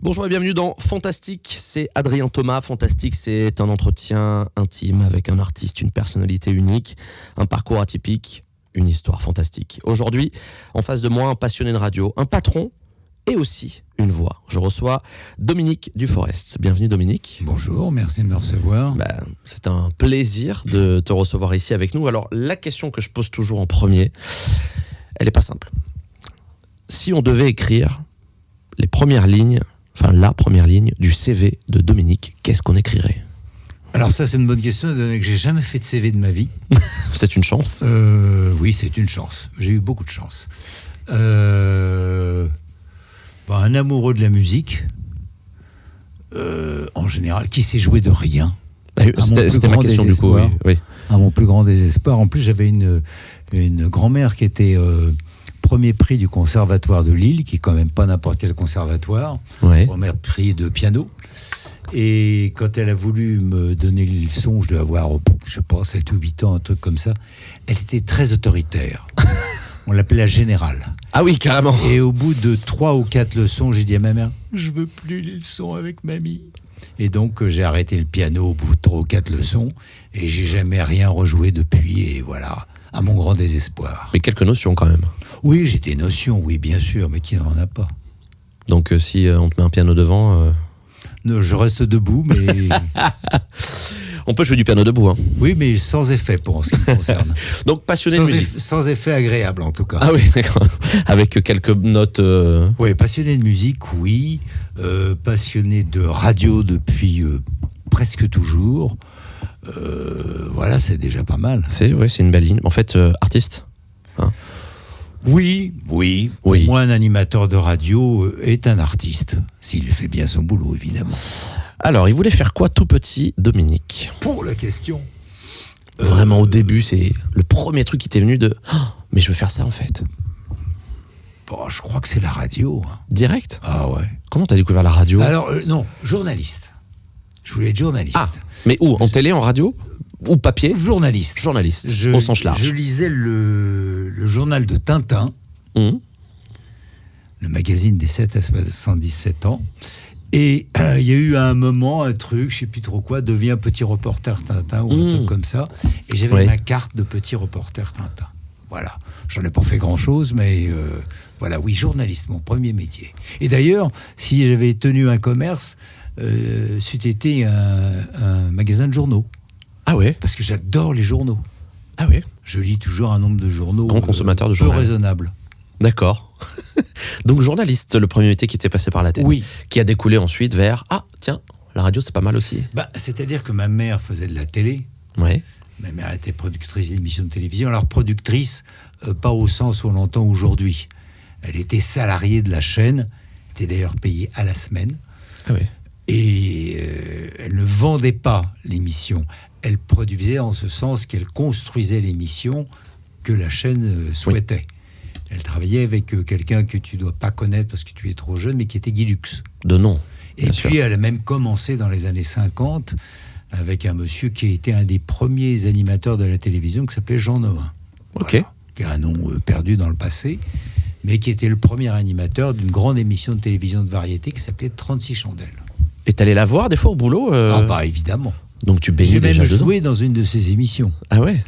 Bonjour et bienvenue dans Fantastique, c'est Adrien Thomas. Fantastique, c'est un entretien intime avec un artiste, une personnalité unique, un parcours atypique, une histoire fantastique. Aujourd'hui, en face de moi, un passionné de radio, un patron et aussi une voix. Je reçois Dominique Duforest. Bienvenue Dominique. Bonjour, merci de me recevoir. C'est un plaisir de te recevoir ici avec nous. Alors la question que je pose toujours en premier, elle n'est pas simple. Si on devait écrire la première ligne du CV de Dominique, qu'est-ce qu'on écrirait ? Alors ça, c'est une bonne question, étant donné que j'ai jamais fait de CV de ma vie. C'est une chance. Oui, c'est une chance. J'ai eu beaucoup de chance. Un amoureux de la musique, en général, qui sait jouer de rien. C'était ma question du coup. Oui. À mon plus grand désespoir. En plus, j'avais une grand-mère qui était premier prix du conservatoire de Lille, qui est quand même pas n'importe quel conservatoire. Ouais. Premier prix de piano. Et quand elle a voulu me donner les leçons, je devais avoir, 7 ou 8 ans, un truc comme ça, elle était très autoritaire. On l'appelait la générale. Ah oui, carrément. Et au bout de 3 ou 4 leçons, j'ai dit à ma mère, je veux plus les leçons avec mamie. Et donc, j'ai arrêté le piano au bout de 3 ou 4 leçons, et j'ai jamais rien rejoué depuis, et voilà, à mon grand désespoir. Mais quelques notions quand même. Oui, j'ai des notions, oui, bien sûr, mais qui n'en a pas. Donc, si on te met un piano devant... Non, je reste debout, mais... On peut jouer du piano debout. Hein. Oui, mais sans effet pour ce qui me concerne. Donc, passionné de musique. Sans effet agréable, en tout cas. Ah oui, d'accord. Avec quelques notes... Oui, passionné de musique, oui. Passionné de radio depuis presque toujours. Voilà, c'est déjà pas mal. C'est une belle ligne. En fait, artiste hein. Oui. Pour moi, un animateur de radio est un artiste, s'il fait bien son boulot, évidemment. Alors, il voulait faire quoi tout petit, Dominique ? Pour la question. Vraiment, au début, c'est le premier truc qui t'est venu de « Mais je veux faire ça, en fait. » Je crois que c'est la radio. Hein. Direct ? Ah ouais. Comment t'as découvert la radio ? Alors, non, journaliste. Je voulais être journaliste. Ah, mais où ? En télé, en radio ? Ou papier ? Journaliste. Journaliste, au sens large. Je lisais le journal de Tintin, le magazine des 7 à 77 ans. Et il y a eu à un moment un truc, je ne sais plus trop quoi, deviens petit reporter Tintin ou un truc comme ça. Et j'avais ma carte de petit reporter Tintin. Voilà. J'en ai pas fait grand-chose, mais voilà, oui, journaliste, mon premier métier. Et d'ailleurs, si j'avais tenu un commerce, c'eût été un magasin de journaux. Ah ouais ? Parce que j'adore les journaux. Ah ouais ? Je lis toujours un nombre de journaux grand consommateur de peu journaux. raisonnable. D'accord. Donc journaliste, le premier métier qui t'est passé par la tête. Oui. Qui a découlé ensuite vers tiens, la radio c'est pas mal aussi. C'est-à-dire que ma mère faisait de la télé. Ouais. Ma mère était productrice d'émissions de télévision. Alors productrice, pas au sens où on l'entend aujourd'hui. Elle était salariée de la chaîne, était d'ailleurs payée à la semaine. Ah oui. Et elle ne vendait pas l'émission. Elle produisait en ce sens qu'elle construisait l'émission que la chaîne souhaitait. Oui. Elle travaillait avec quelqu'un que tu ne dois pas connaître parce que tu es trop jeune, mais qui était Guy Lux. De nom. Et puis elle a même commencé dans les années 50 avec un monsieur qui a été un des premiers animateurs de la télévision qui s'appelait Jean Nohain. Ok. Voilà, qui a un nom perdu dans le passé, mais qui était le premier animateur d'une grande émission de télévision de variété qui s'appelait 36 chandelles. Et t'allais la voir des fois au boulot évidemment. Donc tu baignais déjà dedans. J'ai même joué dans une de ces émissions. Ah ouais.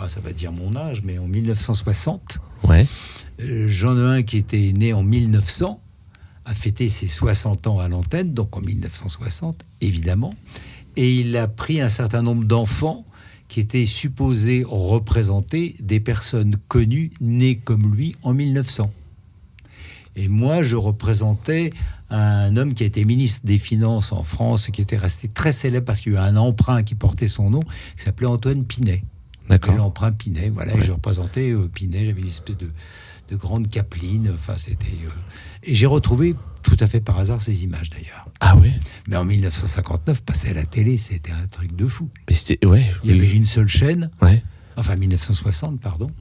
Ça va dire mon âge, mais en 1960. Ouais. Jean Nohain, qui était né en 1900, a fêté ses 60 ans à l'antenne, donc en 1960, évidemment. Et il a pris un certain nombre d'enfants qui étaient supposés représenter des personnes connues, nées comme lui en 1900. Et moi, je représentais un homme qui a été ministre des Finances en France, qui était resté très célèbre parce qu'il y a eu un emprunt qui portait son nom, qui s'appelait Antoine Pinet. D'accord. L'emprunt Pinet, voilà. Ouais. Et je représentais Pinet, j'avais une espèce de grande capeline, et j'ai retrouvé tout à fait par hasard ces images d'ailleurs. Ah oui. Mais en 1959, passer à la télé, c'était un truc de fou. Mais c'était, il y avait une seule chaîne. Ouais. Enfin, 1960, pardon.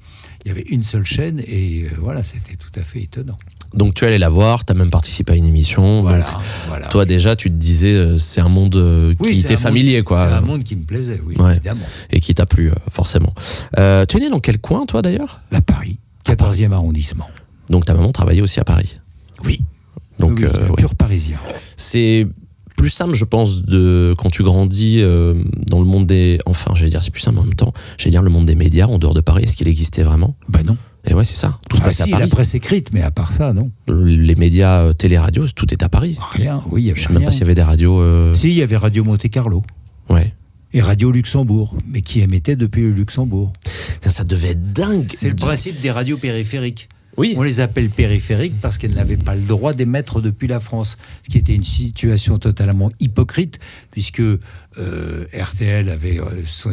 Il y avait une seule chaîne et voilà, c'était tout à fait étonnant. Donc tu allais la voir, tu as même participé à une émission. Voilà, donc, voilà. Toi déjà, tu te disais, c'est un monde qui t'est familier, quoi. C'est un monde qui me plaisait, oui, évidemment. Et qui t'a plu, forcément. Tu es né dans quel coin, toi, d'ailleurs ? À Paris, 14e arrondissement. Donc ta maman travaillait aussi à Paris ? Oui. Donc, un pur parisien. C'est plus simple, je pense, quand tu grandis dans le monde des... Enfin, j'allais dire, c'est plus simple en même temps. J'allais dire, le monde des médias, en dehors de Paris, est-ce qu'il existait vraiment ? Ben non. Et ouais, c'est ça. Tout se passait à Paris. La presse écrite, mais à part ça, non. Les médias, télé-radio, tout est à Paris. Rien, oui, il y avait Je sais même pas s'il y avait des radios... Si, il y avait Radio Monte-Carlo. Ouais. Et Radio Luxembourg, mais qui émettait depuis le Luxembourg. Ça devait être dingue. C'est le principe des radios périphériques. Oui. On les appelle périphériques parce qu'elles n'avaient pas le droit d'émettre depuis la France, ce qui était une situation totalement hypocrite, puisque RTL avait son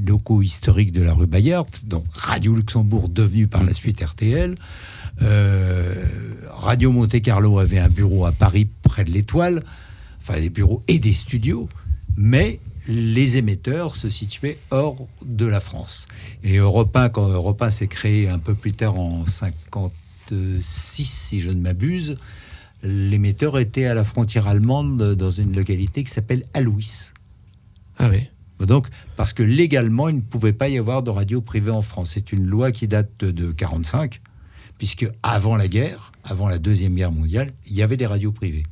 locaux historiques de la rue Bayard, donc Radio Luxembourg devenu par la suite RTL. Radio Monte-Carlo avait un bureau à Paris près de l'Étoile, enfin des bureaux et des studios, mais les émetteurs se situaient hors de la France. Et Europe 1, quand Europe 1 s'est créé un peu plus tard en 1956, si je ne m'abuse, l'émetteur était à la frontière allemande dans une localité qui s'appelle Alouis. Ah oui. Donc, parce que légalement, il ne pouvait pas y avoir de radio privée en France. C'est une loi qui date de 1945, puisque avant la guerre, avant la Deuxième Guerre mondiale, il y avait des radios privées.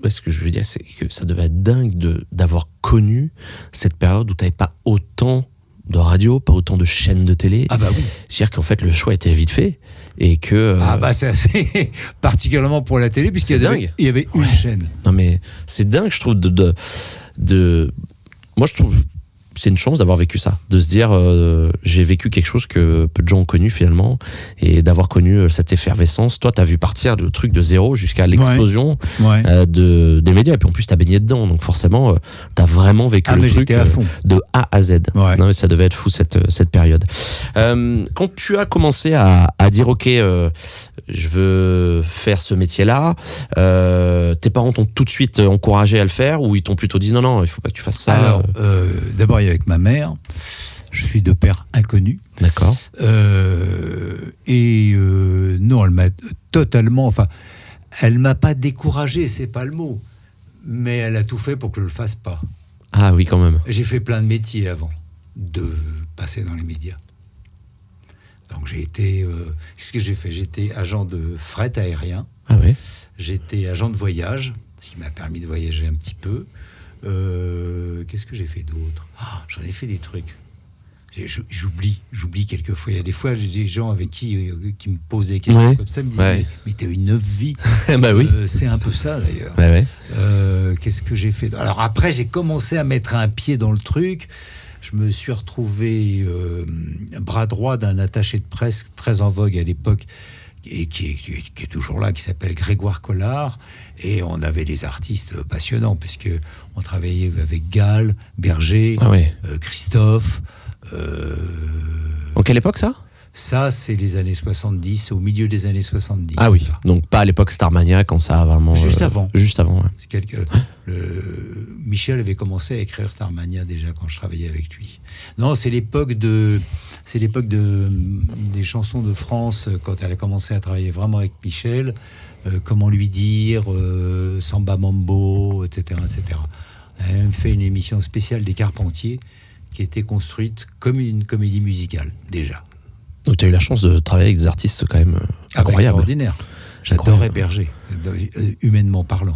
Ce que je veux dire, c'est que ça devait être dingue d'avoir connu cette période où tu n'avais pas autant de radio, pas autant de chaînes de télé. Ah bah oui. C'est-à-dire qu'en fait, le choix était vite fait et que... c'est assez particulièrement pour la télé, puisqu'il y avait une chaîne. Non mais c'est dingue, je trouve, Moi, je trouve... C'est une chance d'avoir vécu ça, de se dire j'ai vécu quelque chose que peu de gens ont connu finalement, et d'avoir connu cette effervescence. Toi, t'as vu partir le truc de zéro jusqu'à l'explosion des médias, et puis en plus t'as baigné dedans, donc forcément t'as vraiment vécu le truc de A à Z. Ouais. Non, mais ça devait être fou cette période. Quand tu as commencé à dire ok, je veux faire ce métier-là, tes parents t'ont tout de suite encouragé à le faire, ou ils t'ont plutôt dit non, il faut pas que tu fasses ça? Alors, d'abord, avec ma mère, je suis de père inconnu. D'accord. Non, elle m'a totalement... Enfin, elle m'a pas découragé, c'est pas le mot. Mais elle a tout fait pour que je le fasse pas. Ah oui, quand même. J'ai fait plein de métiers avant de passer dans les médias. Donc j'ai été... qu'est-ce que j'ai fait ? J'étais agent de fret aérien. Ah oui. J'étais agent de voyage, ce qui m'a permis de voyager un petit peu. Qu'est-ce que j'ai fait d'autre ? J'en ai fait des trucs. J'oublie quelquefois. Il y a des fois, j'ai des gens avec qui me posent des questions comme ça, me disent mais t'as une vie. Bah oui. C'est un peu ça d'ailleurs. Ouais. Qu'est-ce que j'ai fait ? Alors après, j'ai commencé à mettre un pied dans le truc. Je me suis retrouvé bras droit d'un attaché de presse très en vogue à l'époque, et qui est toujours là, qui s'appelle Grégoire Collard, et on avait des artistes passionnants, puisque on travaillait avec Gall, Berger, Christophe. En quelle époque ça ? Ça, c'est les années 70, au milieu des années 70. Ah oui, donc pas à l'époque Starmania, quand ça a vraiment... Juste avant. Juste avant, ouais. Michel avait commencé à écrire Starmania déjà quand je travaillais avec lui. Non, c'est l'époque des chansons de France, quand elle a commencé à travailler vraiment avec Michel. Comment lui dire, Samba Mambo, etc., etc. Elle a même fait une émission spéciale des Carpentiers qui était construite comme une comédie musicale, déjà. Donc tu as eu la chance de travailler avec des artistes quand même incroyables. Extraordinaire. J'adorais Berger, humainement parlant.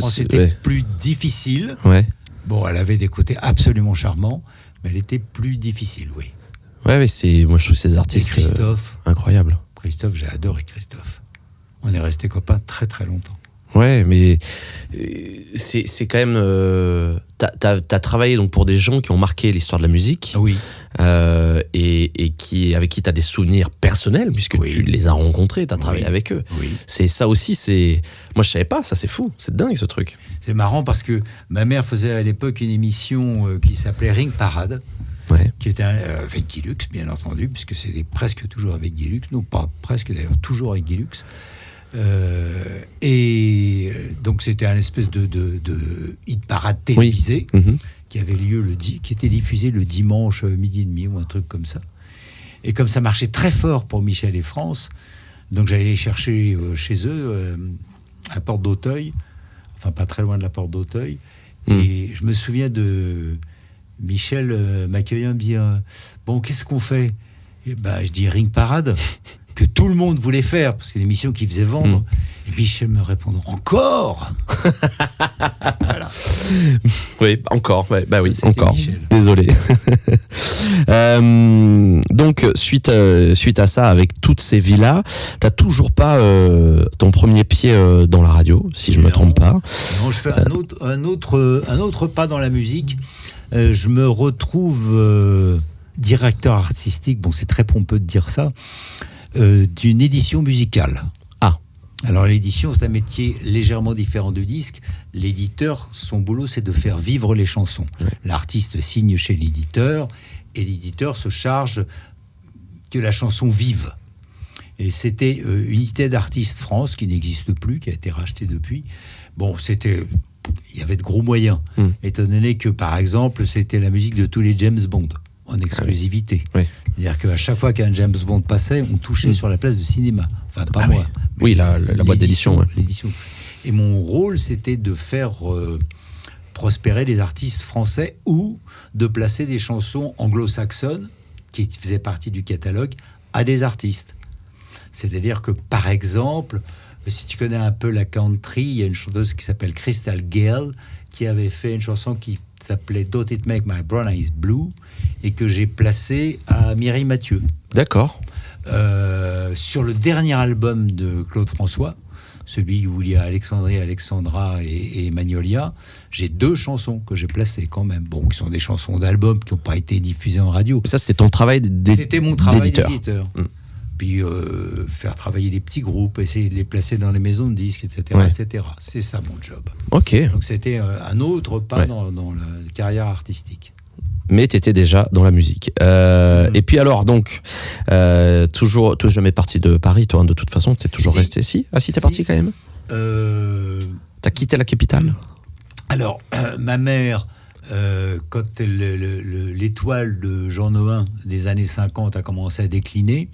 C'était plus difficile. Ouais. Bon, elle avait des côtés absolument charmants, mais elle était plus difficile, oui. Ouais, mais moi je trouve ces artistes et Christophe, incroyables. Christophe, j'ai adoré Christophe. On est restés copains très très longtemps. Ouais, mais c'est quand même... T'as travaillé donc pour des gens qui ont marqué l'histoire de la musique. Oui. Et avec qui t'as des souvenirs personnels, puisque tu les as rencontrés, t'as travaillé avec eux. Oui. C'est ça aussi, moi je savais pas, ça c'est fou, c'est dingue ce truc. C'est marrant parce que ma mère faisait à l'époque une émission qui s'appelait Ring Parade. Ouais. Qui était avec Guy Lux, bien entendu, puisque c'était presque toujours avec Guy Lux. Non, pas presque d'ailleurs, toujours avec Guy Lux. Et donc c'était un espèce de hit parade télévisé qui avait lieu qui était diffusé le dimanche midi et demi ou un truc comme ça. Et comme ça marchait très fort pour Michel et France, donc j'allais les chercher chez eux à Porte d'Auteuil, enfin pas très loin de la Porte d'Auteuil. Et je me souviens de Michel m'accueillant, me dire bon, qu'est-ce qu'on fait ? Et je dis Ring Parade, que tout le monde voulait faire, parce que c'est une émission qui faisait vendre. Et Michel me répond encore. Voilà. Oui, encore. Ouais, bah Ça, oui, c'était encore. Michel. Désolé. Donc, suite à ça, avec toutes ces vies-là, t'as toujours pas ton premier pied dans la radio, si je me trompe pas. Non, je fais un autre pas dans la musique. Je me retrouve directeur artistique, bon c'est très pompeux de dire ça, d'une édition musicale. Ah. Alors l'édition, c'est un métier légèrement différent du disque. L'éditeur, son boulot, c'est de faire vivre les chansons. Ouais. L'artiste signe chez l'éditeur et l'éditeur se charge que la chanson vive. Et c'était Unité d'Artistes France, qui n'existe plus, qui a été rachetée depuis. Bon, il y avait de gros moyens, étant donné que, par exemple, c'était la musique de tous les James Bond, en exclusivité. Oui. C'est-à-dire qu'à chaque fois qu'un James Bond passait, on touchait sur la place de cinéma. Enfin, pas moi. Oui, la boîte d'édition. Ouais. L'édition. Et mon rôle, c'était de faire prospérer les artistes français ou de placer des chansons anglo-saxonnes qui faisaient partie du catalogue à des artistes. C'est-à-dire que, par exemple, si tu connais un peu la country, il y a une chanteuse qui s'appelle Crystal Gale qui avait fait une chanson qui s'appelait Don't It Make My Brown Eyes Blue et que j'ai placée à Mireille Mathieu. D'accord. Sur le dernier album de Claude François, celui où il y a Alexandrie, Alexandra et Magnolia, j'ai 2 chansons que j'ai placées quand même. Bon, qui sont des chansons d'album qui n'ont pas été diffusées en radio. Ça, c'était ton travail d'éditeur. C'était mon travail d'éditeur. Puis faire travailler les petits groupes, essayer de les placer dans les maisons de disques, etc. Ouais. etc. C'est ça mon job. Ok. Donc c'était un autre pas dans la carrière artistique. Mais tu étais déjà dans la musique. Et puis alors, donc, toujours jamais parti de Paris, toi, hein, de toute façon, t'es toujours resté ici. Ah si, t'es parti quand même. T'as quitté la capitale. Alors, ma mère, quand l'étoile de Jean Nohain des années 50 a commencé à décliner,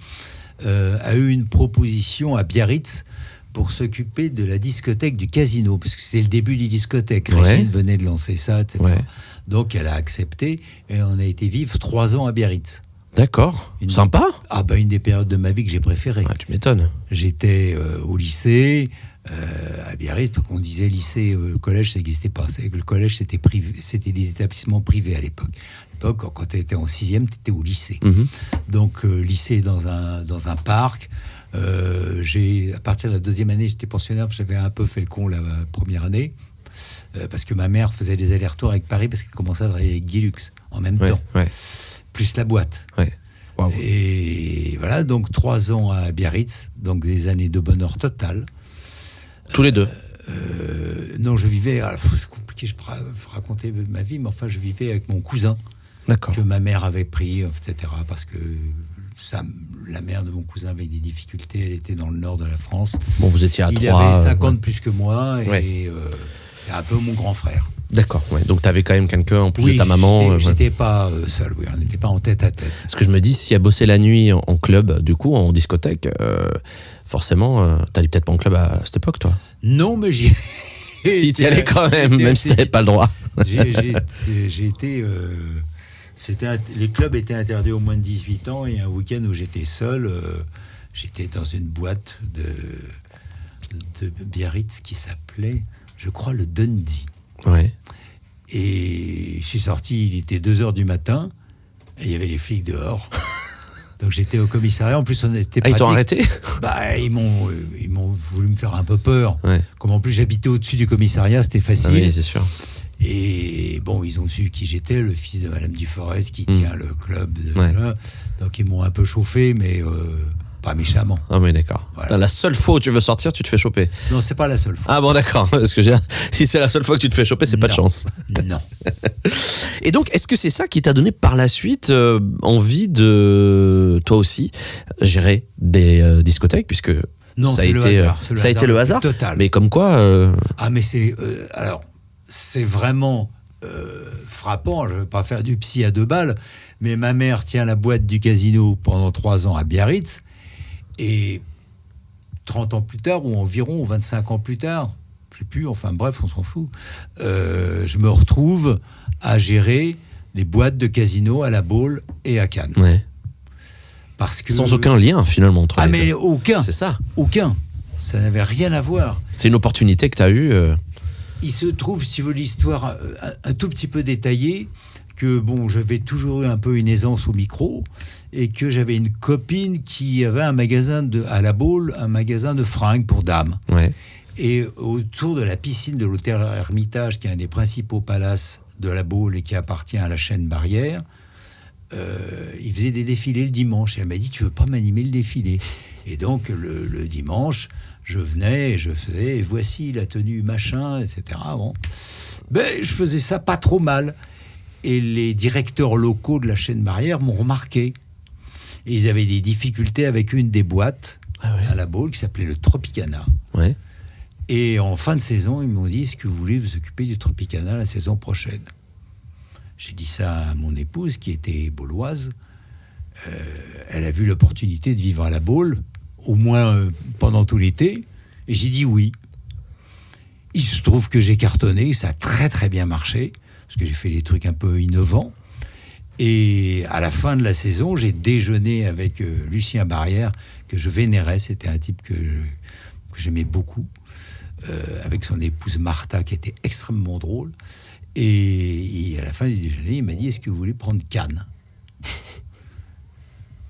a eu une proposition à Biarritz pour s'occuper de la discothèque du Casino, parce que c'était le début des discothèques. Régine venait de lancer ça, etc. Ouais. Donc elle a accepté et on a été vivre 3 ans à Biarritz. D'accord. Sympa. Ah bah une des périodes de ma vie que j'ai préférées. Ouais, tu m'étonnes. J'étais au lycée à Biarritz, parce qu'on disait lycée, collège, ça n'existait pas. Le collège, c'était privé, c'était des établissements privés à l'époque. Quand tu étais en 6e, tu étais au lycée. Donc lycée dans un parc. À partir de la 2e année, j'étais pensionnaire, parce que j'avais un peu fait le con la première année. Parce que ma mère faisait des allers-retours avec Paris parce qu'elle commençait à travailler avec Guilux en même temps, plus la boîte. Wow. Et voilà, donc 3 ans à Biarritz, donc des années de bonheur total. Tous les deux. Non, je vivais. Alors, c'est compliqué, je peux raconter ma vie, mais enfin, je vivais avec mon cousin. D'accord. Que ma mère avait pris, etc. Parce que la mère de mon cousin avait des difficultés. Elle était dans le nord de la France. Bon, vous étiez à 3. Il avait 50 plus que moi et un peu mon grand frère. D'accord, ouais. Donc tu avais quand même quelqu'un en plus de ta maman. J'étais pas seul, on n'était pas en tête à tête. Parce que je me dis, si elle bossait la nuit en club, du coup, en discothèque, forcément, t'allais peut-être pas en club à cette époque, toi. Non, mais j'y si, t'y allais quand même si t'avais pas le droit. J'ai été... les clubs étaient interdits aux moins de 18 ans et un week-end où j'étais seul, j'étais dans une boîte de Biarritz qui s'appelait, je crois, le Dundee. Ouais. Et je suis sorti, il était 2h du matin et il y avait les flics dehors. Donc j'étais au commissariat. En plus, on était ils t'ont arrêté ? Ils m'ont voulu me faire un peu peur. Ouais. Comme en plus j'habitais au-dessus du commissariat, c'était facile. Oui, c'est sûr. Et bon, ils ont su qui j'étais, le fils de Madame Duforest qui tient le club. Donc ils m'ont un peu chauffé, mais pas méchamment. Ah oui, d'accord. Voilà. La seule fois où tu veux sortir, tu te fais choper. Non, c'est pas la seule fois. Ah bon, d'accord. Parce que si c'est la seule fois que tu te fais choper, c'est pas de chance. Non. Et donc, est-ce que c'est ça qui t'a donné par la suite envie de, toi aussi, gérer des discothèques, puisque non, ça a été le hasard total. Mais comme quoi... Ah, mais c'est... alors, c'est vraiment frappant. Je ne veux pas faire du psy à 2 balles, mais ma mère tient la boîte du Casino pendant 3 ans à Biarritz. Et 30 ans plus tard, ou environ 25 ans plus tard, je ne sais plus, enfin bref, on s'en fout, je me retrouve à gérer les boîtes de Casino à La Baule et à Cannes. Ouais. Parce que... Sans aucun lien, finalement, entre les deux. Mais aucun. C'est ça. Aucun. Ça n'avait rien à voir. C'est une opportunité que tu as eue. Il se trouve, si tu veux l'histoire un tout petit peu détaillée, que bon, j'avais toujours eu un peu une aisance au micro et que j'avais une copine qui avait un magasin à La Baule, un magasin de fringues pour dames. Ouais. Et autour de la piscine de l'hôtel Hermitage, qui est un des principaux palaces de La Baule et qui appartient à la chaîne Barrière, il faisait des défilés le dimanche. Et elle m'a dit, tu veux pas m'animer le défilé? Et donc le dimanche, je venais et je faisais, voici la tenue machin, etc. Bon. Ben, je faisais ça pas trop mal. Et les directeurs locaux de la chaîne Barrière m'ont remarqué. Et ils avaient des difficultés avec une des boîtes à La Baule qui s'appelait le Tropicana. Ouais. Et en fin de saison, ils m'ont dit, est-ce que vous voulez vous occuper du Tropicana la saison prochaine? J'ai dit ça à mon épouse qui était bauloise. Elle a vu l'opportunité de vivre à La Baule, au moins pendant tout l'été. Et j'ai dit oui. Il se trouve que j'ai cartonné, ça a très très bien marché, parce que j'ai fait des trucs un peu innovants. Et à la fin de la saison, j'ai déjeuné avec Lucien Barrière, que je vénérais. C'était un type que j'aimais beaucoup, avec son épouse Martha, qui était extrêmement drôle. Et à la fin du déjeuner, il m'a dit, est-ce que vous voulez prendre Cannes?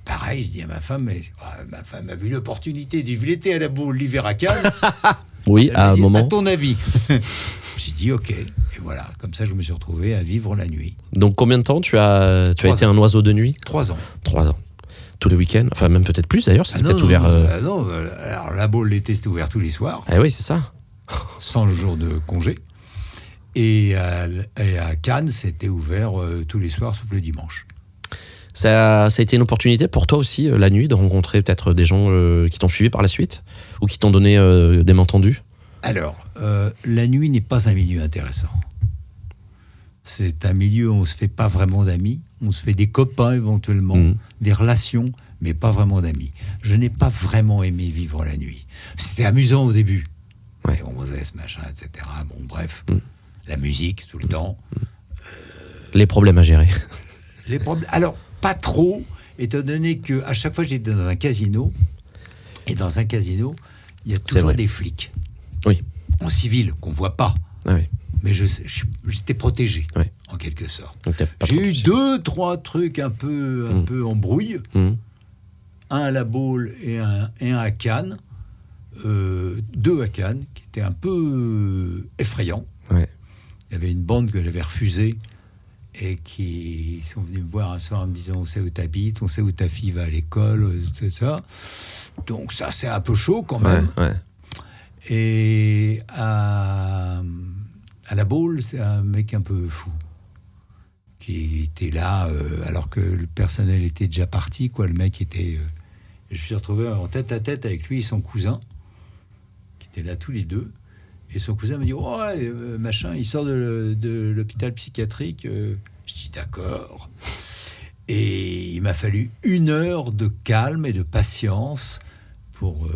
Pareil, je dis à ma femme, ma femme a vu l'opportunité de vivre l'été à La Baule, l'hiver à Cannes. Oui, à un moment. À ton avis? J'ai dit ok. Et voilà, comme ça, je me suis retrouvé à vivre la nuit. Donc, combien de temps tu as été un oiseau de nuit? 3 ans. 3 ans. Tous les week-ends? Enfin, même peut-être plus d'ailleurs, c'était peut-être ouvert. Non, alors La Baule, l'été, c'était ouvert tous les soirs. Ah oui, c'est ça. Sans le jour de congé. Et à Cannes, c'était ouvert tous les soirs, sauf le dimanche. Ça a été une opportunité pour toi aussi, la nuit, de rencontrer peut-être des gens qui t'ont suivi par la suite? Ou qui t'ont donné des mains tendues? Alors, la nuit n'est pas un milieu intéressant. C'est un milieu où on ne se fait pas vraiment d'amis. On se fait des copains éventuellement, des relations, mais pas vraiment d'amis. Je n'ai pas vraiment aimé vivre la nuit. C'était amusant au début. Ouais. On faisait ce machin, etc. Bon, bref. La musique, tout le temps. Les problèmes à gérer. Les problèmes. Alors, pas trop, étant donné qu'à chaque fois, j'étais dans un casino. Et dans un casino, il y a toujours des flics. Oui. En civil, qu'on ne voit pas. Ah oui. Mais j'étais protégé, en quelque sorte. J'ai eu 2-3 trucs un peu embrouilles. Un à La Baule et un à Cannes. 2 à Cannes, qui étaient un peu effrayants. Ouais. Il y avait une bande que j'avais refusée et qui sont venus me voir un soir en me disant, on sait où t'habites, on sait où ta fille va à l'école, c'est ça. Donc ça, c'est un peu chaud quand même. Ouais. Et à La Baule, c'est un mec un peu fou qui était là alors que le personnel était déjà parti, quoi. Le mec était... je me suis retrouvé en tête à tête avec lui et son cousin, qui étaient là tous les deux. Et son cousin me dit, machin, il sort de l'hôpital psychiatrique. Je dis, d'accord. Et il m'a fallu 1 heure de calme et de patience pour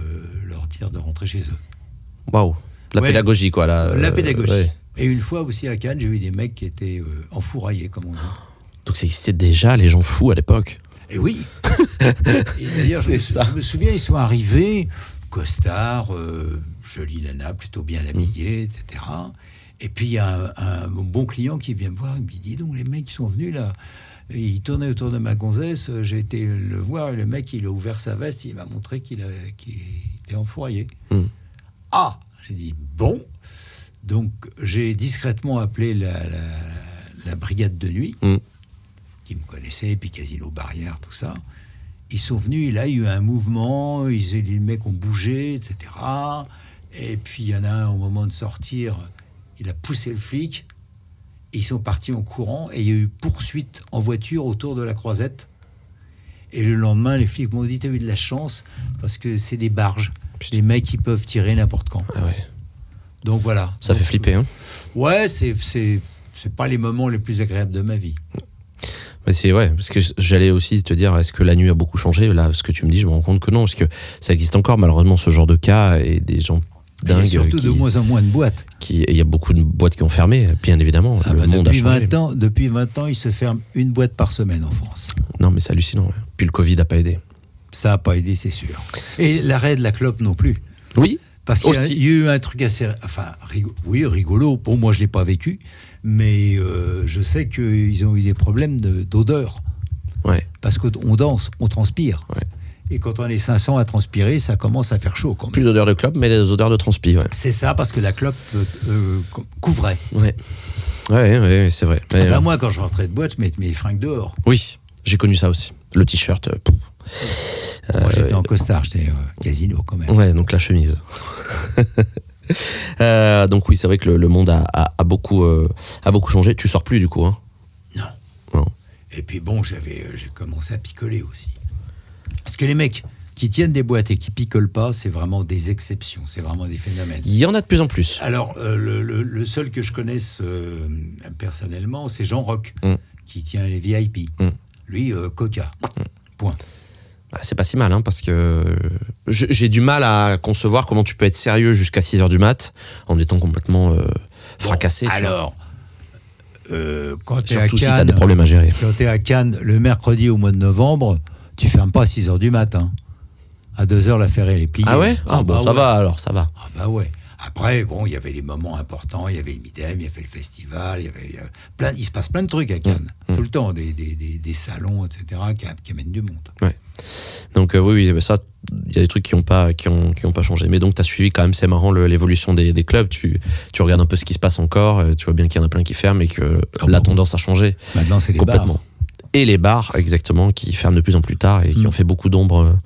leur dire de rentrer chez eux. Waouh, la pédagogie, quoi. La pédagogie. Ouais. Et une fois aussi à Cannes, j'ai eu des mecs qui étaient enfouraillés, comme on dit. Donc ça existait déjà, les gens fous à l'époque. Et oui. Et d'ailleurs, je me souviens, ils sont arrivés, costard, jolie nana, plutôt bien habillée, etc. Et puis il y a un bon client qui vient me voir, il me dit, dis donc, les mecs qui sont venus là, ils tournaient autour de ma gonzesse, j'ai été le voir, et le mec, il a ouvert sa veste, il m'a montré qu'il était enfouraillé. Ah, j'ai dit, bon. Donc j'ai discrètement appelé la brigade de nuit, qui me connaissait, puis Casino Barrière, tout ça. Ils sont venus, et là, il y a eu un mouvement, les mecs ont bougé, etc. Et puis, il y en a un, au moment de sortir, il a poussé le flic, et ils sont partis en courant, et il y a eu poursuite en voiture autour de la Croisette. Et le lendemain, les flics m'ont dit, t'as eu de la chance, parce que c'est des barges. Les mecs, ils peuvent tirer n'importe quand. Ah ouais. Donc, voilà. Ça fait flipper, hein. Ouais, c'est pas les moments les plus agréables de ma vie. Mais c'est parce que j'allais aussi te dire, est-ce que la nuit a beaucoup changé? Là, ce que tu me dis, je me rends compte que non, parce que ça existe encore malheureusement ce genre de cas et des gens dingues. Il y a surtout de moins en moins de boîtes. Il y a beaucoup de boîtes qui ont fermé, bien évidemment. Le monde a changé. Depuis 20 ans, il se ferme 1 boîte par semaine en France. Non, mais c'est hallucinant. Puis le Covid n'a pas aidé. Ça n'a pas aidé, c'est sûr. Et l'arrêt de la clope non plus. Oui. Parce qu'il y a eu un truc assez... Enfin, rigolo. Bon, moi, je ne l'ai pas vécu, mais je sais qu'ils ont eu des problèmes d'odeur. Ouais. Parce qu'on danse, on transpire. Ouais. Et quand on est 500 à transpirer, ça commence à faire chaud quand même. Plus d'odeur de clope, mais des odeurs de transpi, ouais. C'est ça, parce que la clope couvrait. Ouais. Ouais, c'est vrai. Mais, moi, quand je rentrais de boîte, je mettais mes fringues dehors. Oui, j'ai connu ça aussi. Le t-shirt. Moi, j'étais en costard, j'étais casino quand même. Ouais, donc la chemise. Donc oui, c'est vrai que le monde a beaucoup changé. Tu sors plus du coup, hein? Non. Et puis bon, j'ai commencé à picoler aussi. Parce que les mecs qui tiennent des boîtes et qui picolent pas, c'est vraiment des exceptions, c'est vraiment des phénomènes. Il y en a de plus en plus. Alors, le seul que je connaisse personnellement, c'est Jean Roch, qui tient les VIP. Lui, coca. Point. C'est pas si mal, hein, parce que j'ai du mal à concevoir comment tu peux être sérieux jusqu'à 6h du mat en étant complètement fracassé. Alors, quand tu es à surtout si Cannes, tu as des problèmes à gérer. Quand tu es à Cannes le mercredi au mois de novembre, tu fermes pas à 6h du matin. À 2h, l'affaire elle est pliée. Ah ouais? Ça va alors, ça va. Ah bah ouais. Après, bon, il y avait les moments importants, il y avait le Midem, il y avait le festival, il se passe plein de trucs à Cannes, tout le temps, des salons, etc., qui amènent du monde. Ouais. Donc oui, ça, il y a des trucs qui ont pas changé. Mais donc tu as suivi quand même, c'est marrant, l'évolution des clubs. Tu regardes un peu ce qui se passe encore, tu vois bien qu'il y en a plein qui ferment et que la tendance a changé. Maintenant, c'est les complètement. bars. Et les bars, exactement, qui ferment de plus en plus tard et qui ont fait beaucoup d'ombre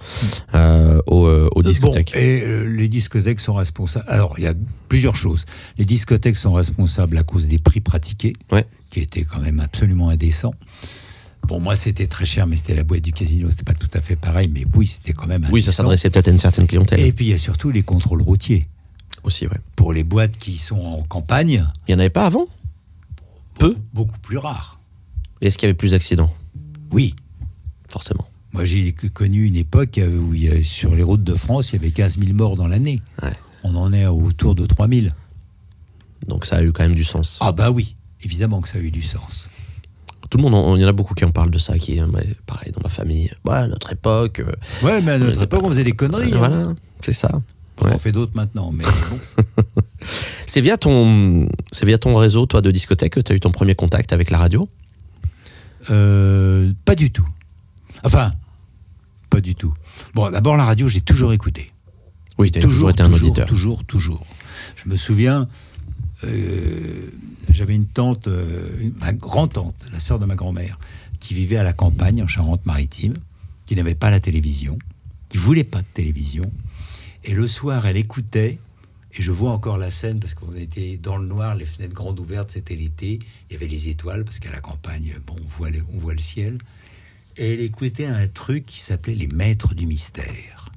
aux discothèques. Bon, et les discothèques sont responsables. Alors, il y a plusieurs choses. Les discothèques sont responsables à cause des prix pratiqués, qui étaient quand même absolument indécents. Bon, moi, c'était très cher, mais c'était la boîte du casino, c'était pas tout à fait pareil, mais oui, c'était quand même indécent. Oui, ça s'adressait peut-être à une certaine clientèle. Et puis, il y a surtout les contrôles routiers. Aussi, ouais. Pour les boîtes qui sont en campagne. Il n'y en avait pas avant? Beaucoup plus rare. Est-ce qu'il y avait plus d'accidents? Oui. Forcément. Moi, j'ai connu une époque où sur les routes de France, il y avait 15 000 morts dans l'année. Ouais. On en est autour de 3 000. Donc ça a eu quand même du sens. Ah bah oui, évidemment que ça a eu du sens. Tout le monde, il y en a beaucoup qui en parlent de ça, qui pareil, dans ma famille. Ouais, à notre époque. Ouais, mais à notre époque, on faisait des conneries. Voilà, c'est ça. Ouais. On en fait d'autres maintenant, mais bon. C'est via ton réseau, toi, de discothèque, que tu as eu ton premier contact avec la radio? Pas du tout. Enfin, pas du tout. Bon, d'abord, la radio, j'ai toujours écouté. Oui, tu as toujours été un auditeur. Toujours. Je me souviens, j'avais une tante, ma grand-tante, la sœur de ma grand-mère, qui vivait à la campagne, en Charente-Maritime, qui n'avait pas la télévision, qui ne voulait pas de télévision. Et le soir, elle écoutait, et je vois encore la scène, parce qu'on était dans le noir, les fenêtres grandes ouvertes, c'était l'été, il y avait les étoiles, parce qu'à la campagne, bon, on voit le ciel. Et elle écoutait un truc qui s'appelait Les Maîtres du Mystère.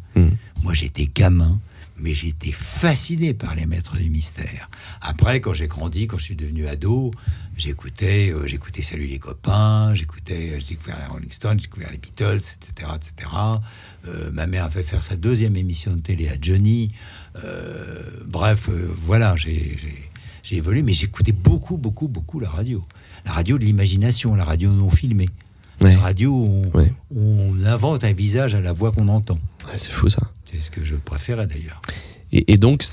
Moi, j'étais gamin, mais j'étais fasciné par les Maîtres du Mystère. Après, quand j'ai grandi, quand je suis devenu ado, j'écoutais Salut les copains, j'ai découvert les Rolling Stones, j'ai découvert les Beatles, etc. Ma mère a fait faire sa deuxième émission de télé à Johnny. Voilà, j'ai évolué, mais j'écoutais beaucoup la radio. La radio de l'imagination, la radio non filmée. Ouais. La radio où on invente un visage à la voix qu'on entend. Ouais, c'est fou ça. C'est ce que je préférais d'ailleurs. Et donc,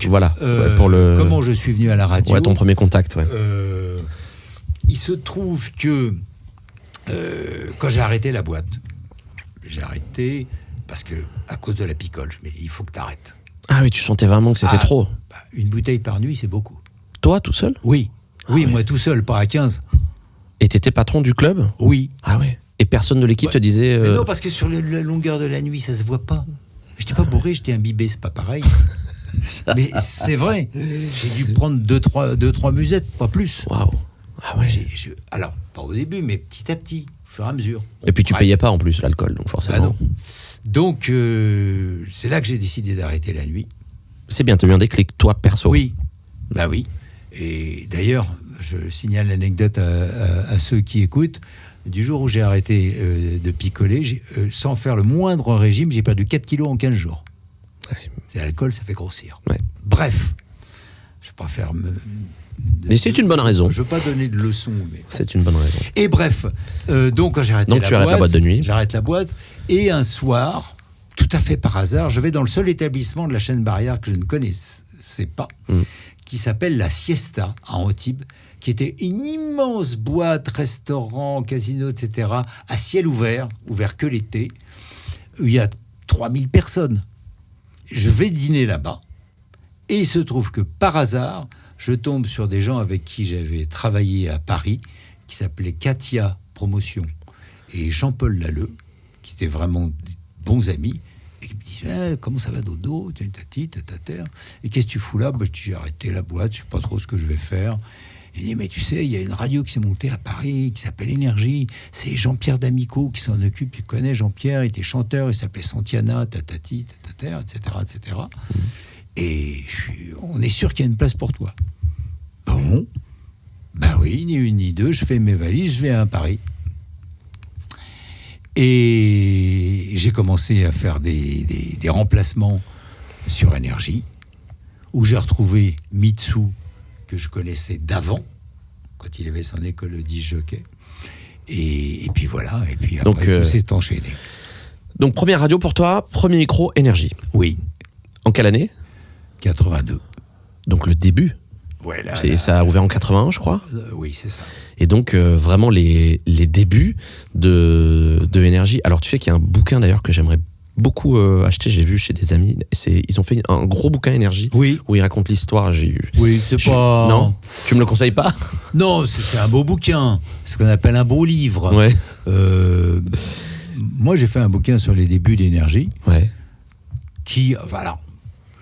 voilà, pour comment je suis venu à la radio. Ouais, ton premier contact, ouais. Il se trouve que quand j'ai arrêté la boîte, j'ai arrêté parce que à cause de la picole, mais il faut que tu arrêtes. Ah oui, tu sentais vraiment que c'était trop. Une bouteille par nuit, c'est beaucoup. Toi, tout seul? Oui, moi tout seul, pas à 15. Et t'étais patron du club? Oui. Ah ouais. Et personne de l'équipe te disait... Mais non, parce que sur la longueur de la nuit, ça se voit pas. J'étais pas bourré, j'étais imbibé, c'est pas pareil. Mais c'est vrai. J'ai dû prendre 2-3 musettes, pas plus. Waouh. Ah ouais. Alors, pas au début, mais petit à petit, au fur et à mesure. Et puis tu payais pas en plus l'alcool, donc forcément. Non. Donc, c'est là que j'ai décidé d'arrêter la nuit. C'est bien, t'as eu un déclic, toi, perso. Oui. Bah oui. Et d'ailleurs, je signale l'anecdote à ceux qui écoutent. Du jour où j'ai arrêté de picoler, sans faire le moindre régime, j'ai perdu 4 kilos en 15 jours. Ouais. C'est l'alcool, ça fait grossir. Ouais. Bref, je ne vais pas faire... Mais c'est une bonne raison. Je ne veux pas donner de leçons. Mais... C'est une bonne raison. Et bref, donc quand j'ai arrêté tu arrêtes la boîte de nuit. J'arrête la boîte. Et un soir, tout à fait par hasard, je vais dans le seul établissement de la chaîne Barrière que je ne connaissais pas, qui s'appelle la Siesta à Antibes, qui était une immense boîte, restaurant, casino, etc., à ciel ouvert que l'été, où il y a 3000 personnes. Je vais dîner là-bas, et il se trouve que par hasard, je tombe sur des gens avec qui j'avais travaillé à Paris, qui s'appelaient Katia Promotion et Jean-Paul Lalleux, qui étaient vraiment des bons amis, et qui me disent comment ça va Dodo, et qu'est-ce que tu fous là? Je dis j'ai arrêté la boîte, je sais pas trop ce que je vais faire. Il dit mais tu sais, il y a une radio qui s'est montée à Paris qui s'appelle Énergie, c'est Jean-Pierre D'Amico qui s'en occupe, tu connais Jean-Pierre, il était chanteur, il s'appelait Santiana, etc. Et on est sûr qu'il y a une place pour toi. Bon, ben oui, ni une ni deux, je fais mes valises, je vais à Paris. Et j'ai commencé à faire des remplacements sur Énergie, où j'ai retrouvé Mitsu, que je connaissais d'avant, quand il avait son école de disc jockey. Et puis voilà, et puis après tout s'est enchaîné. Donc première radio pour toi, premier micro, Énergie. Oui. En quelle année? 82. Donc le début. Ouais, ça a ouvert en 81, je crois. Oui, c'est ça. Et donc vraiment les débuts de Énergie. Alors tu sais qu'il y a un bouquin d'ailleurs que j'aimerais beaucoup acheter, j'ai vu chez des amis. Ils ont fait un gros bouquin Énergie, oui, où ils racontent l'histoire. Oui, c'est pas... Non, tu me le conseilles pas? Non, c'est un beau bouquin. C'est ce qu'on appelle un beau livre. Ouais. Moi, j'ai fait un bouquin sur les débuts d'Énergie. Ouais. Qui, voilà,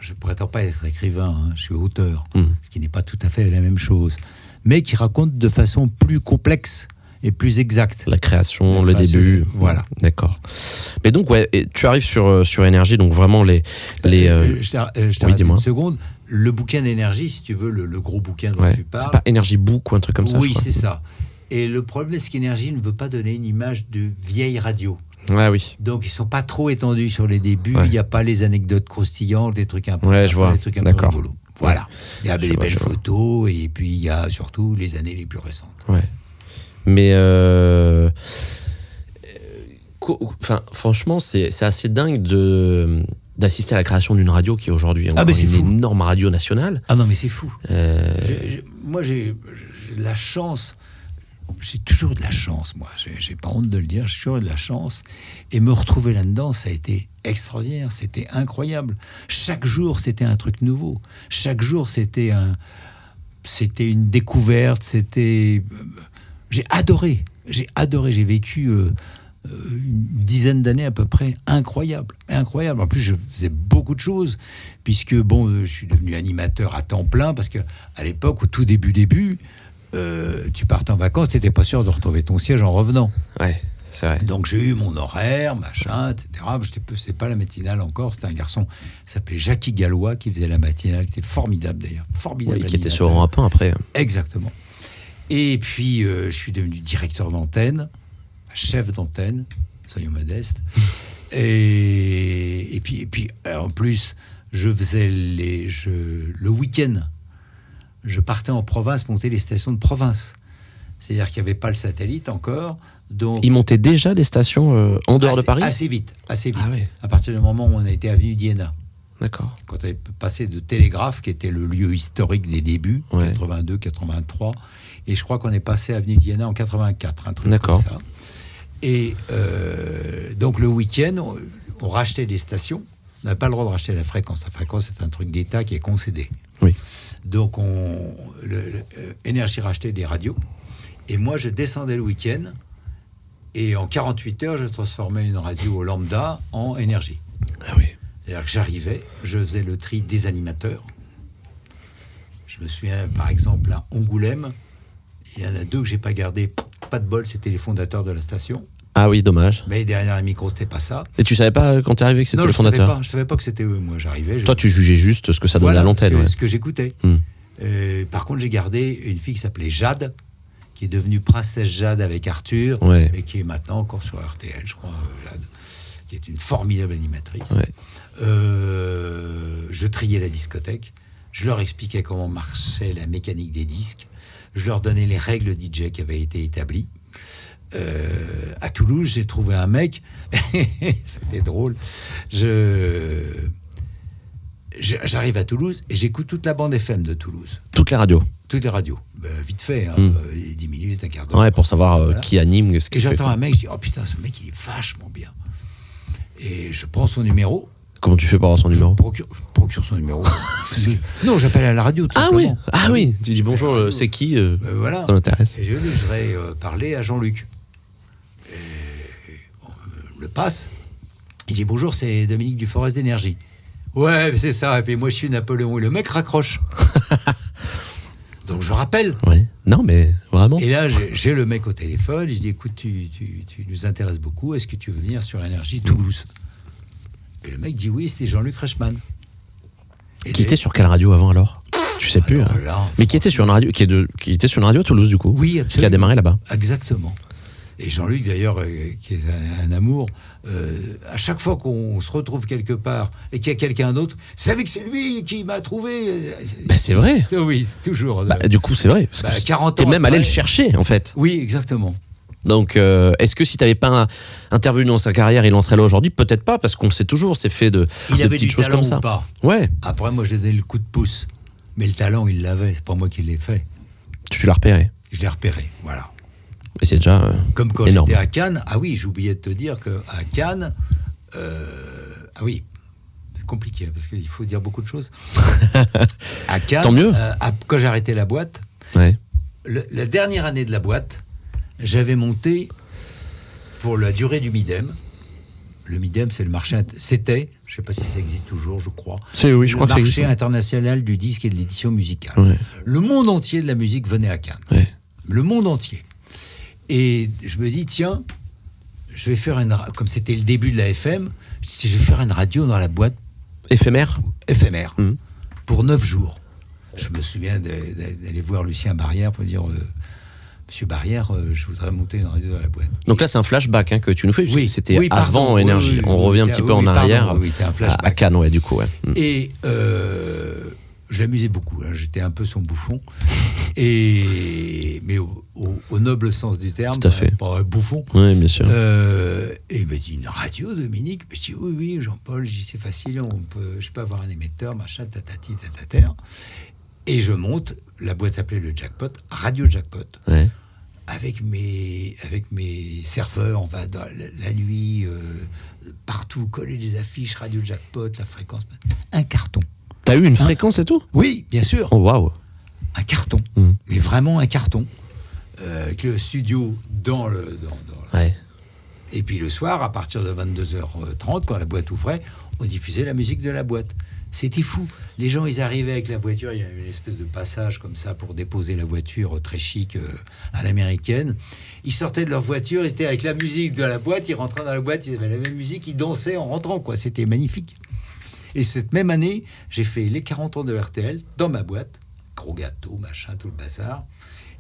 je ne prétends pas être écrivain, hein, je suis auteur, ce qui n'est pas tout à fait la même chose, mais qui raconte de façon plus complexe et plus exacte. La création, le début. Voilà. D'accord. Mais donc, ouais, tu arrives sur Énergie, donc vraiment Je t'arrête dis-moi. une seconde. Le bouquin d'Énergie, si tu veux, le gros bouquin dont tu parles. C'est pas Énergie Book ou un truc comme ça? Oui, c'est ça. Et le problème, c'est qu'Énergie ne veut pas donner une image de vieille radio. Ouais, oui. Donc, ils ne sont pas trop étendus sur les débuts. Il n'y a pas les anecdotes croustillantes, des trucs un peu sympas, des trucs un peu rigolos. Voilà. Il y a des belles photos et puis il y a surtout les années les plus récentes. Ouais. Mais franchement, c'est assez dingue d'assister à la création d'une radio qui est aujourd'hui une énorme radio nationale. Ah non, mais c'est fou. Moi, j'ai de la chance. J'ai toujours de la chance, moi. J'ai pas honte de le dire. J'ai toujours de la chance. Et me retrouver là-dedans, ça a été extraordinaire. C'était incroyable. Chaque jour, c'était un truc nouveau. Chaque jour, c'était une découverte. J'ai adoré. J'ai vécu une dizaine d'années à peu près incroyable. En plus, je faisais beaucoup de choses, puisque je suis devenu animateur à temps plein, parce qu'à l'époque, au tout début, tu partais en vacances, tu n'étais pas sûr de retrouver ton siège en revenant. Ouais, c'est vrai. Donc j'ai eu mon horaire, machin, etc. C'est pas la matinale encore, c'était un garçon qui s'appelait Jackie Gallois qui faisait la matinale, qui était formidable d'ailleurs. Formidable. Oui, qui était sur Europe 1 après. Exactement. Et puis je suis devenu directeur d'antenne, chef d'antenne, soyons modestes. et puis en plus, je faisais le week-end. Je partais en province monter les stations de province. C'est-à-dire qu'il n'y avait pas le satellite encore. Donc ils montaient déjà des stations en dehors de Paris? Assez vite. Ah ouais. À partir du moment où on a été avenue d'Iéna. D'accord. Quand on est passé de Télégraphe, qui était le lieu historique des débuts, 82, 83, et je crois qu'on est passé avenue d'Iéna en 84, un truc comme ça. Et donc le week-end, on rachetait des stations. On n'avait pas le droit de racheter la fréquence. La fréquence, c'est un truc d'État qui est concédé. Oui. Donc, Énergie rachetait des radios. Et moi, je descendais le week-end. Et en 48 heures, je transformais une radio lambda en Énergie. Ah oui. C'est-à-dire que j'arrivais, je faisais le tri des animateurs. Je me souviens, par exemple, à Angoulême, il y en a 2 que j'ai pas gardés. Pas de bol, c'était les fondateurs de la station. Ah oui, dommage. Mais derrière les micros, c'était pas ça. Et tu savais pas quand t'es arrivé que c'était le fondateur? Non, je savais pas que c'était eux. Moi, j'arrivais. Toi, tu jugeais juste ce que ça donnait à l'antenne. Ce que j'écoutais. Par contre, j'ai gardé une fille qui s'appelait Jade, qui est devenue princesse Jade avec Arthur, et qui est maintenant encore sur RTL, je crois, Jade, qui est une formidable animatrice. Je triais la discothèque. Je leur expliquais comment marchait la mécanique des disques. Je leur donnais les règles DJ qui avaient été établies. à Toulouse, j'ai trouvé un mec, c'était drôle, j'arrive à Toulouse et j'écoute toute la bande FM de Toulouse. Toutes les radios. Toutes les radios. Vite fait, 10 minutes, un quart d'heure. Ouais, pour savoir qui anime, ce qu'il fait. Et j'entends un mec, je dis, oh putain, ce mec, il est vachement bien. Et je prends son numéro. Comment tu fais pour avoir son numéro ? Je procure son numéro. Non, j'appelle à la radio, tout simplement. Oui. Tu dis bonjour, c'est qui voilà. Ça m'intéresse. Et je voudrais parler à Jean-Luc. Et on le passe. Il dit bonjour, c'est Dominique Duforest d'Énergie. Ouais, c'est ça. Et puis moi, je suis Napoléon. Et le mec raccroche. Donc je rappelle. Oui. Non, mais vraiment. Et là, j'ai le mec au téléphone. Je dis écoute, tu nous intéresses beaucoup. Est-ce que tu veux venir sur Énergie Toulouse ? Et le mec dit oui, c'était Jean-Luc Reichmann. Qui était sur quelle radio avant alors ? Tu sais plus. Là, mais qui était sur une radio, qui était sur une radio à Toulouse du coup. Oui, absolument. Qui a démarré là-bas. Exactement. Et Jean-Luc d'ailleurs, qui est un amour, à chaque fois qu'on se retrouve quelque part et qu'il y a quelqu'un d'autre, vous savez que c'est lui qui m'a trouvé. C'est vrai. Oui, c'est toujours. Du coup, c'est vrai. 40 t'es ans. même allé le chercher en fait. Oui, exactement. Donc, est-ce que si tu n'avais pas intervenu dans sa carrière, il en serait là aujourd'hui ? Peut-être pas, parce qu'on sait toujours, c'est fait de petites choses comme ça. Ou pas. Ouais. Après, moi, j'ai donné le coup de pouce. Mais le talent, il l'avait. C'est pas moi qui l'ai fait. Tu l'as repéré ? Je l'ai repéré, voilà. Et c'est déjà comme quand énorme. J'étais à Cannes. Ah oui, j'ai oublié de te dire qu'à Cannes... ah oui, c'est compliqué, parce qu'il faut dire beaucoup de choses. À Cannes, tant mieux. Quand j'ai arrêté la boîte, ouais. La dernière année de la boîte, j'avais monté pour la durée du Midem. Le Midem, c'est le marché... C'était, je ne sais pas si ça existe toujours, je crois. Oui, je crois que ça existe. Le marché international du disque et de l'édition musicale. Ouais. Le monde entier de la musique venait à Cannes. Ouais. Le monde entier. Et je me dis, tiens, je vais faire comme c'était le début de la FM, je vais faire une radio dans la boîte. Éphémère. Pour 9 jours. Je me souviens d'aller voir Lucien Barrière pour dire... Monsieur Barrière, je voudrais monter une radio dans la boîte. Donc là, c'est un flashback que tu nous fais. Oui, c'était avant Énergie. On revient un petit peu en arrière. C'est un flashback. À Cannes, du coup. Ouais. Et je l'amusais beaucoup. J'étais un peu son bouffon. Mais au noble sens du terme. Tout à fait. Pas un bouffon. Oui, bien sûr. Et il m'a dit, une radio, Dominique ? Je dis, oui, Jean-Paul. Je dis, c'est facile. Je peux avoir un émetteur, machin, tatati, tatater. Et je monte. La boîte s'appelait le Jackpot, Radio Jackpot. Ouais. Avec mes serveurs, on va dans la nuit, partout, coller des affiches, Radio Jackpot, la fréquence. Un carton. T'as eu une fréquence et tout ? Oui, bien sûr. Oh, waouh. Un carton. Mais vraiment un carton. Avec le studio dans le... Ouais. Et puis le soir, à partir de 22h30, quand la boîte ouvrait, on diffusait la musique de la boîte. C'était fou. Les gens, ils arrivaient avec la voiture. Il y avait une espèce de passage comme ça pour déposer la voiture très chic à l'américaine. Ils sortaient de leur voiture, ils étaient avec la musique de la boîte. Ils rentraient dans la boîte, ils avaient la même musique. Ils dansaient en rentrant, quoi. C'était magnifique. Et cette même année, j'ai fait les 40 ans de RTL dans ma boîte. Gros gâteau, machin, tout le bazar.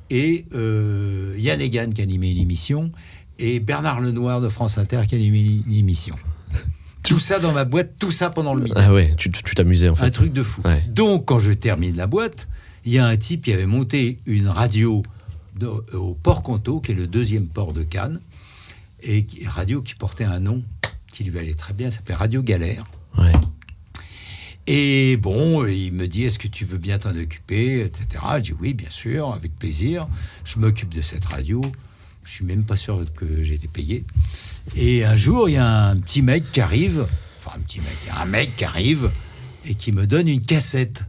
Et Yann Egan qui animait une émission. Et Bernard Lenoir de France Inter qui animait une émission. Tout ça dans ma boîte, tout ça pendant le midi. Ah ouais, tu t'amusais en fait. Un truc de fou. Ouais. Donc, quand je termine la boîte, il y a un type qui avait monté une radio au Port Conto, qui est le 2e port de Cannes, et radio qui portait un nom qui lui allait très bien, ça s'appelait Radio Galère. Ouais. Et bon, il me dit, est-ce que tu veux bien t'en occuper, etc. Je dis oui, bien sûr, avec plaisir. Je m'occupe de cette radio. Je suis même pas sûr que j'ai été payé. Et un jour, il y a un petit mec qui arrive, il y a un mec qui arrive et qui me donne une cassette.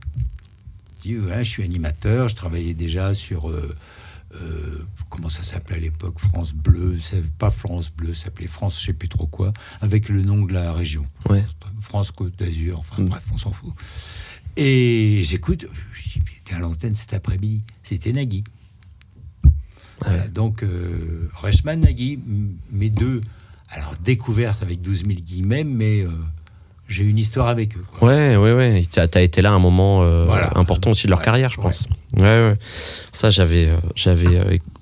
Je dis, ouais, je suis animateur, je travaillais déjà sur, comment ça s'appelait à l'époque, France Bleu, pas France Bleu, ça s'appelait France je sais plus trop quoi, avec le nom de la région. Ouais. France Côte d'Azur, enfin bref, on s'en fout. Et j'écoute, j'étais à l'antenne cet après-midi, c'était Nagui. Voilà, donc, Reichmann, Nagui, mes deux, alors découvertes avec 12 000 guillemets, mais j'ai une histoire avec eux. Quoi. Ouais. T'as été là à un moment important aussi de leur carrière, je pense. Ouais. Ça, j'avais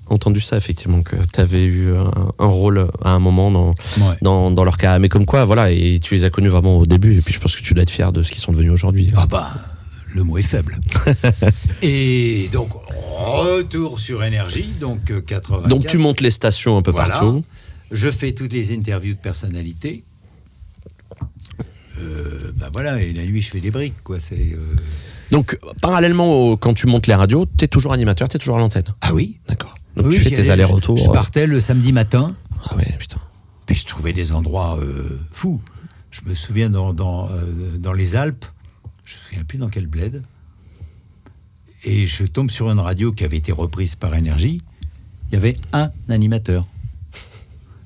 entendu ça, effectivement, que t'avais eu un rôle à un moment dans leur carrière. Mais comme quoi, voilà, et tu les as connus vraiment au début, et puis je pense que tu dois être fier de ce qu'ils sont devenus aujourd'hui. Ah bah, le mot est faible. Et donc, retour sur Énergie, donc 84. Donc tu montes les stations un peu partout. Je fais toutes les interviews de personnalités. Voilà, et la nuit, je fais des briques, quoi. Donc, parallèlement, quand tu montes les radios, tu es toujours animateur, tu es toujours à l'antenne. Ah oui. D'accord. Donc tu fais tes allers-retours. Je partais le samedi matin. Ah ouais, putain. Puis je trouvais des endroits fous. Je me souviens dans les Alpes, je me souviens plus dans quel bled, et je tombe sur une radio qui avait été reprise par Énergie. Il y avait un animateur.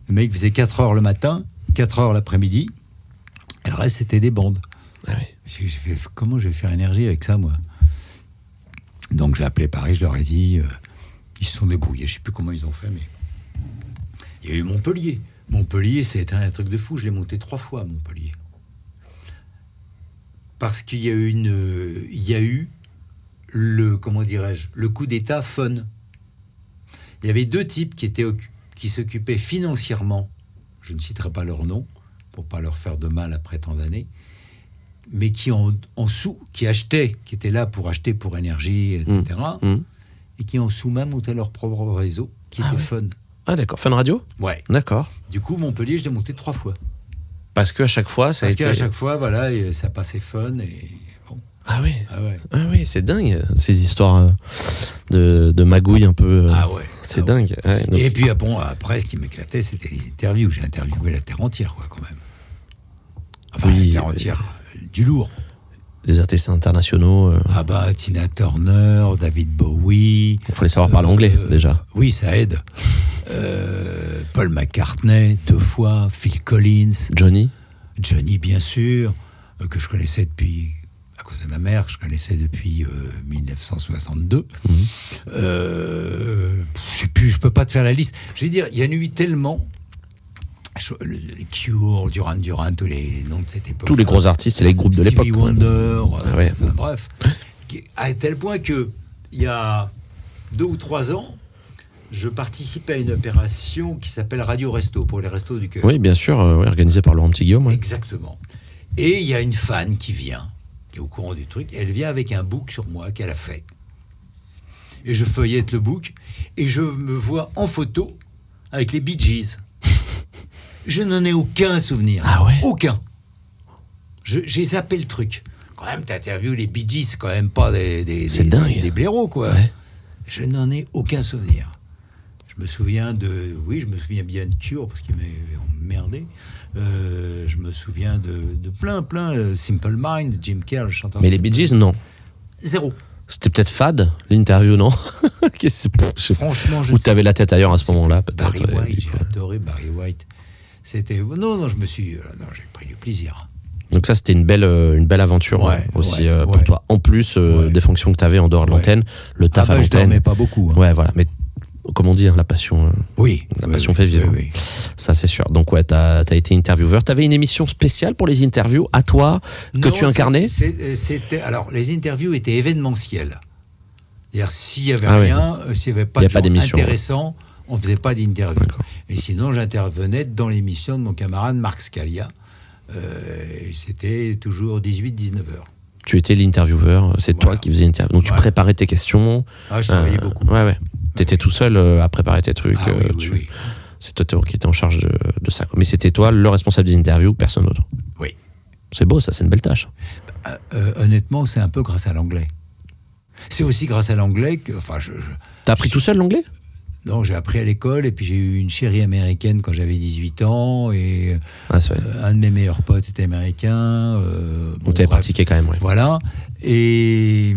Le mec faisait 4 heures le matin, 4 heures l'après-midi, et le reste c'était des bandes. Ah oui. J'ai fait, comment je vais faire Énergie avec ça, moi? Donc j'ai appelé Paris, je leur ai dit, ils se sont débrouillés, je sais plus comment ils ont fait, mais il y a eu Montpellier. Montpellier, c'était un truc de fou. Je l'ai monté 3 fois à Montpellier. Parce qu'il y a eu le coup d'État fun. Il y avait 2 types qui s'occupaient financièrement, je ne citerai pas leur nom, pour pas leur faire de mal après tant d'années, mais qui achetaient, qui étaient là pour acheter pour Énergie, etc., et qui en sous-main montaient leur propre réseau, qui était fun. Ah d'accord, Fun Radio ? Ouais. D'accord. Du coup, Montpellier, je l'ai monté 3 fois. Parce qu'à chaque fois, qu'à chaque fois, voilà, et ça passait fun et bon. Ah oui. Ah ouais. Ah oui, c'est dingue ces histoires de magouilles un peu. Ah ouais. C'est dingue. Ouais, donc... Et puis après, ce qui m'éclatait, c'était les interviews. J'ai interviewé la Terre entière, quoi, quand même. Enfin, la Terre entière, du lourd. Des artistes internationaux. Tina Turner, David Bowie. Il faut les savoir parler anglais déjà. Oui, ça aide. Paul McCartney 2 fois, Phil Collins, Johnny bien sûr, que je connaissais depuis, à cause de ma mère, je connaissais depuis 1962. Je sais plus, je peux pas te faire la liste. Je vais dire, il y en a eu tellement. Les Cure, Duran Duran, tous les noms de cette époque. Tous les gros artistes et les groupes de l'époque. Stevie Wonder, ouais. Enfin bref. À tel point que il y a 2 ou 3 ans, je participais à une opération qui s'appelle Radio Resto, pour les restos du cœur. Oui, bien sûr, organisée par Laurent Petit-Guillaume. Ouais. Exactement. Et il y a une fan qui vient, qui est au courant du truc, et elle vient avec un book sur moi qu'elle a fait. Et je feuillette le book, et je me vois en photo avec les Bee Gees. Je n'en ai aucun souvenir. Ah ouais ? Aucun. J'ai zappé le truc. Quand même, t'interviews les Bee Gees, c'est quand même pas des dingue. blaireaux, quoi. Ouais. Je n'en ai aucun souvenir. Je me souviens bien de Cure, parce qu'ils m'avaient emmerdé. Je me souviens de plein, Simple Mind, Jim Kerr, le chanteur. Mais les Bee Gees, non. 0. C'était peut-être fade, l'interview, non? Franchement, ou t'avais la tête ailleurs à ce moment-là, peut-être. Barry White, j'ai adoré Barry White. C'était... Non, j'ai pris du plaisir. Donc ça, c'était une belle aventure aussi pour toi. En plus des fonctions que tu avais en dehors de l'antenne, le taf à l'antenne. Je dormais pas beaucoup. Ouais, voilà. Mais comme on dit, la passion, fait vivre. Oui. Ça, c'est sûr. Donc t'as été intervieweur. T'avais une émission spéciale pour les interviews à toi que tu incarnais. Alors, les interviews étaient événementielles. C'est-à-dire, s'il y avait rien, s'il n'y avait pas de gens intéressants, on faisait pas d'interview. Et sinon, j'intervenais dans l'émission de mon camarade Marc Scalia. C'était toujours 18-19 heures. Tu étais l'intervieweur, c'est toi qui faisais l'interview. Donc tu préparais tes questions. Ah, je travaillais beaucoup. Ouais. T'étais tout seul à préparer tes trucs. Oui. C'est toi qui étais en charge de ça. Mais c'était toi le responsable des interviews, personne d'autre. Oui. C'est beau, ça, c'est une belle tâche. Honnêtement, c'est un peu grâce à l'anglais. C'est aussi grâce à l'anglais que... T'as appris tout seul l'anglais ? Non, j'ai appris à l'école et puis j'ai eu une chérie américaine quand j'avais 18 ans et un de mes meilleurs potes était américain. Donc t'avais pratiqué quand même, oui. Voilà. Et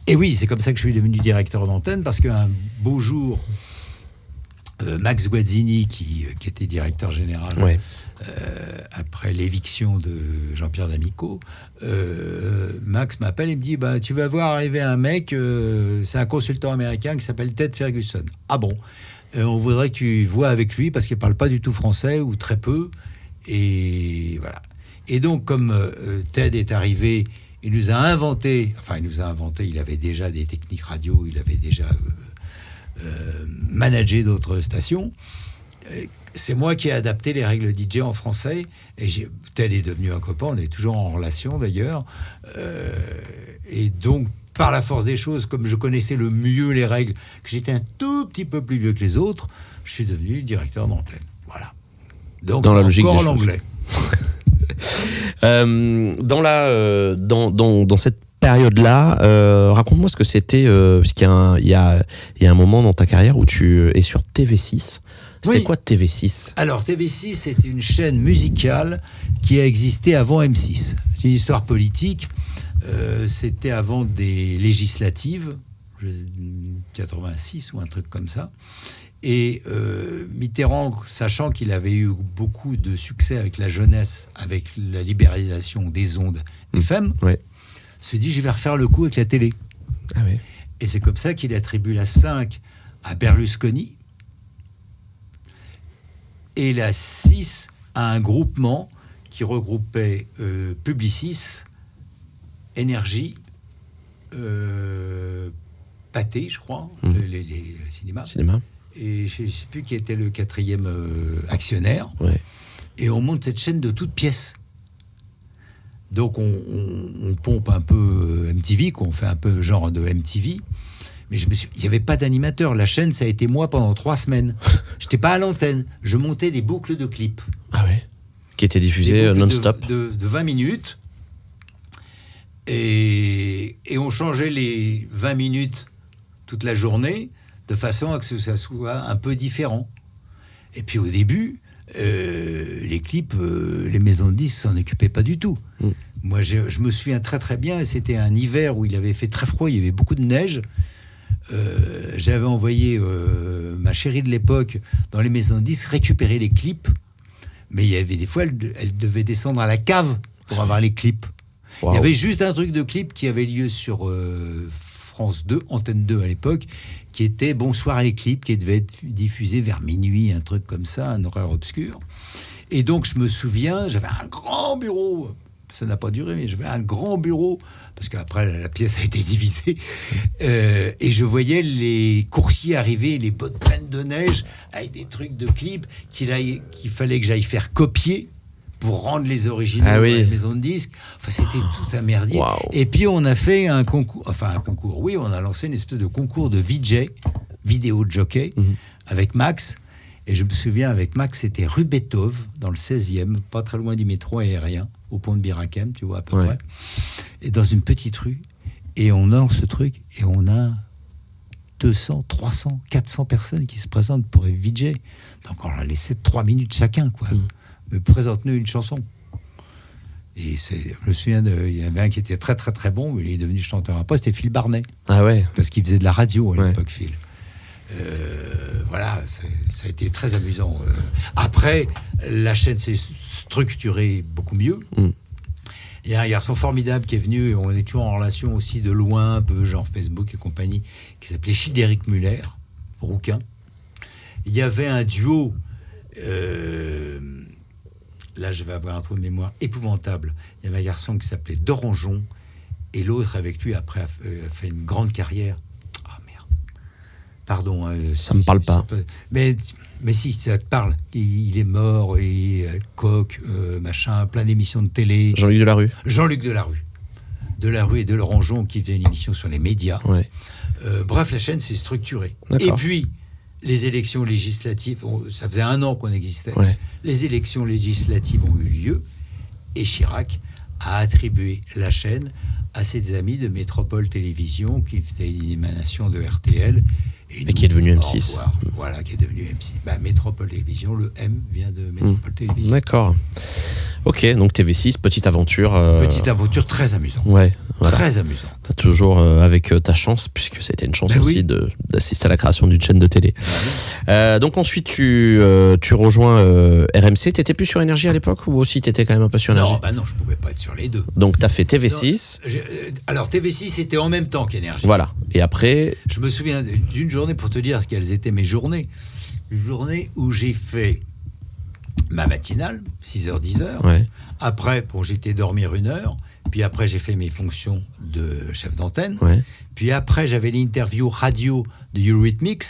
oui, c'est comme ça que je suis devenu directeur d'antenne parce qu'un beau jour, Max Guazzini, qui était directeur général après l'éviction de Jean-Pierre D'Amico, Max m'appelle et me dit tu vas voir arriver un mec, c'est un consultant américain qui s'appelle Ted Ferguson. Ah bon, on voudrait que tu vois avec lui parce qu'il ne parle pas du tout français ou très peu. Et voilà. Et donc, comme Ted est arrivé, il nous a inventé, il avait déjà des techniques radio, il avait déjà managé d'autres stations. C'est moi qui ai adapté les règles DJ en français et Ted est devenu un copain, on est toujours en relation d'ailleurs. Et donc, par la force des choses, comme je connaissais le mieux les règles, que j'étais un tout petit peu plus vieux que les autres, je suis devenu directeur d'antenne. Voilà. Donc, dans la logique encore des l'anglais. Dans cette période-là, raconte-moi ce que c'était, parce qu'il y a un moment dans ta carrière où tu es sur TV6. C'était quoi TV6 ? Alors TV6, c'était une chaîne musicale qui a existé avant M6. C'est une histoire politique. C'était avant des législatives, 86 ou un truc comme ça. Et Mitterrand, sachant qu'il avait eu beaucoup de succès avec la jeunesse, avec la libéralisation des ondes FM, se dit je vais refaire le coup avec la télé. Ah ouais. Et c'est comme ça qu'il attribue la 5 à Berlusconi et la 6 à un groupement qui regroupait Publicis, Énergie, Pathé, je crois, les cinémas. Et je ne sais plus qui était le 4e actionnaire. Ouais. Et on monte cette chaîne de toutes pièces. Donc on pompe un peu MTV, on fait un peu genre de MTV. Mais il n'y avait pas d'animateur. La chaîne, ça a été moi pendant 3 semaines. Je n'étais pas à l'antenne. Je montais des boucles de clips. Ah ouais. Qui étaient diffusées non-stop. De 20 minutes. Et on changeait les 20 minutes toute la journée de façon à ce que ça soit un peu différent. Et puis au début, les clips, les maisons de disques s'en occupaient pas du tout. Moi, je me souviens très très bien, c'était un hiver où il avait fait très froid, il y avait beaucoup de neige. J'avais envoyé ma chérie de l'époque dans les maisons de disques récupérer les clips, mais il y avait des fois, elle devait descendre à la cave pour avoir les clips. Wow. Il y avait juste un truc de clip qui avait lieu sur France 2, Antenne 2 à l'époque, qui était Bonsoir les clips, qui devait être diffusé vers minuit, un truc comme ça, un horaire obscur. Et donc je me souviens, j'avais un grand bureau, ça n'a pas duré, mais j'avais un grand bureau, parce qu'après la pièce a été divisée, et je voyais les coursiers arriver, les bottes pleines de neige, avec des trucs de clips qu'il fallait que j'aille faire copier pour rendre les originaux à la maison de disques. Enfin, c'était tout un merdier. Wow. Et puis, on a fait un concours, on a lancé une espèce de concours de VJ, vidéo jockey, avec Max. Et je me souviens, avec Max, c'était rue Beethoven, dans le 16e, pas très loin du métro aérien, au pont de Birakem, tu vois, à peu près. Et dans une petite rue. Et on lance ce truc, et on a 200, 300, 400 personnes qui se présentent pour les VJ. Donc, on leur a laissé 3 minutes chacun, quoi. Présente-nous une chanson. Et je me souviens, il y avait un qui était très très très bon, mais il est devenu chanteur après, c'était Phil Barnet. Ah ouais. Parce qu'il faisait de la radio à l'époque, Phil. Voilà, ça a été très amusant. Après, la chaîne s'est structurée beaucoup mieux. Il y a un garçon formidable qui est venu, on est toujours en relation aussi de loin, un peu genre Facebook et compagnie, qui s'appelait Chidéric Muller, rouquin. Il y avait un duo... là je vais avoir un trou de mémoire épouvantable. Il y avait un garçon qui s'appelait Dorangeon et l'autre avec lui après a fait une grande carrière. Ah merde. Pardon. Ça me parle pas. Mais si, ça te parle. Il est mort, et coq, machin, plein d'émissions de télé. Jean-Luc Delarue. Jean-Luc Delarue. Delarue et Dorangeon qui faisait une émission sur les médias. Ouais. Bref, la chaîne s'est structurée. D'accord. Et puis les élections législatives, ça faisait 1 an qu'on existait. Ouais. Les élections législatives ont eu lieu et Chirac a attribué la chaîne à ses amis de Métropole Télévision, qui était une émanation de RTL. Et qui est devenu M6. Voilà, qui est devenu M6. Métropole Télévision, le M vient de Métropole Télévision. D'accord. Ok, donc TV6, petite aventure. Petite aventure très amusante. Ouais, voilà. Très amusante. Toujours avec ta chance, puisque c'était une chance aussi d'assister à la création d'une chaîne de télé. Donc ensuite, tu rejoins RMC. T'étais plus sur Énergie à l'époque, ou aussi t'étais quand même un peu sur Énergie ? Non, je pouvais pas être sur les deux. Donc t'as fait TV6. Non, alors TV6, c'était en même temps qu'Énergie. Voilà. Et après... Je me souviens d'une journée, pour te dire quelles étaient mes journées. Une journée où j'ai fait ma matinale, 6h, 10h. Ouais. Après, j'étais dormir 1 heure. Puis après, j'ai fait mes fonctions de chef d'antenne. Ouais. Puis après, j'avais l'interview radio de Eurythmics.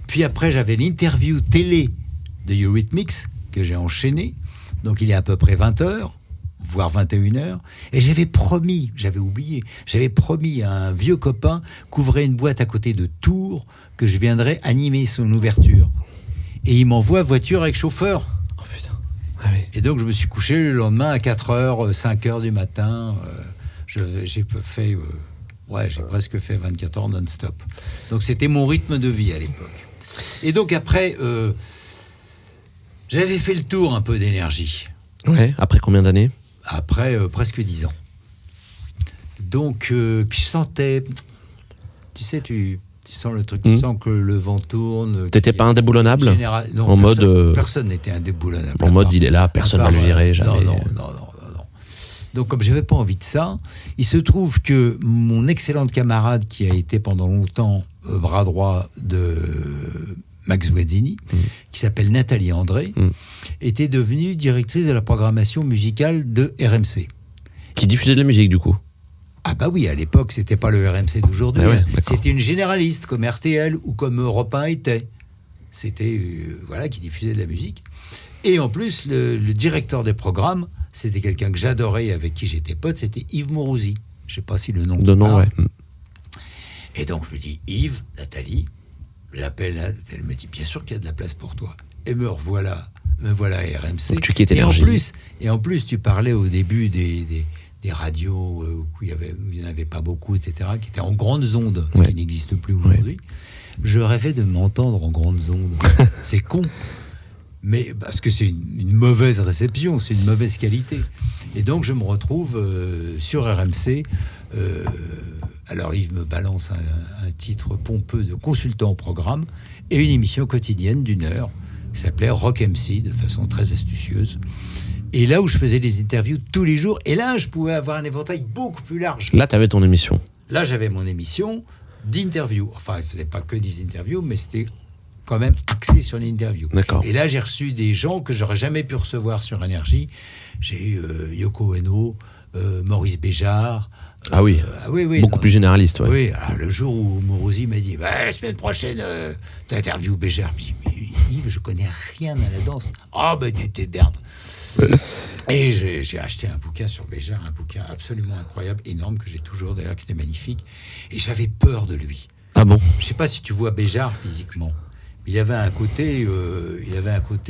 Puis après, j'avais l'interview télé de Eurythmics que j'ai enchaîné. Donc, il est à peu près 20h, voire 21h. Et j'avais promis à un vieux copain qu'ouvrait une boîte à côté de Tours que je viendrais animer son ouverture. Et il m'envoie voiture avec chauffeur. Oh putain. Ah oui. Et donc je me suis couché le lendemain à 4h, 5h du matin. J'ai presque fait 24 heures non-stop. Donc c'était mon rythme de vie à l'époque. Et donc après, j'avais fait le tour un peu d'énergie. Ouais, après combien d'années ? Après presque 10 ans. Donc, puis je sentais, tu sais, tu sens le truc, tu sens que le vent tourne. T'étais pas indéboulonnable ? Non, en mode personne n'était indéboulonnable. En mode, il est là, personne va le virer, jamais. Non. Donc, comme j'avais pas envie de ça, il se trouve que mon excellente camarade, qui a été pendant longtemps bras droit de Max Guazzini, qui s'appelle Nathalie André, était devenue directrice de la programmation musicale de RMC. Qui diffusait de la musique, du coup ? Ah bah oui, à l'époque, c'était pas le RMC d'aujourd'hui. Ah ouais, c'était une généraliste, comme RTL ou comme Europe 1 était. C'était, qui diffusait de la musique. Et en plus, le directeur des programmes, c'était quelqu'un que j'adorais et avec qui j'étais pote, c'était Yves Morosi. Je sais pas si le nom... De nom, ouais. Et donc, je lui dis, Yves, Nathalie, je l'appelle, elle me dit, bien sûr qu'il y a de la place pour toi. Et me voilà à RMC. Donc tu quittes Énergie. Et en plus, tu parlais au début des radios où il n'y en avait pas beaucoup, etc., qui étaient en grandes ondes, ce qui n'existe plus aujourd'hui. Ouais. Je rêvais de m'entendre en grandes ondes. C'est con. Mais parce que c'est une mauvaise réception, c'est une mauvaise qualité. Et donc, je me retrouve sur RMC. Alors, Yves me balance un titre pompeux de consultant au programme et une émission quotidienne d'1 heure qui s'appelait Rock MC, de façon très astucieuse. Et là où je faisais des interviews tous les jours, et là, je pouvais avoir un éventail beaucoup plus large. Là, tu avais ton émission. Là, j'avais mon émission d'interviews. Enfin, je ne faisais pas que des interviews, mais c'était quand même axé sur l'interview. D'accord. Et là, j'ai reçu des gens que j'aurais jamais pu recevoir sur Énergie. J'ai eu Yoko Ono, Maurice Béjart. Oui, beaucoup plus généraliste. Ouais. Oui, alors, le jour où Morosi m'a dit la semaine prochaine, t'interviews Béjart. Je dis, mais Yves, je connais rien à la danse. Tu t'es merde. Et j'ai acheté un bouquin sur Béjart, un bouquin absolument incroyable, énorme, que j'ai toujours d'ailleurs, qui était magnifique. Et j'avais peur de lui. Ah bon ? Je sais pas si tu vois Béjart physiquement. Il avait un côté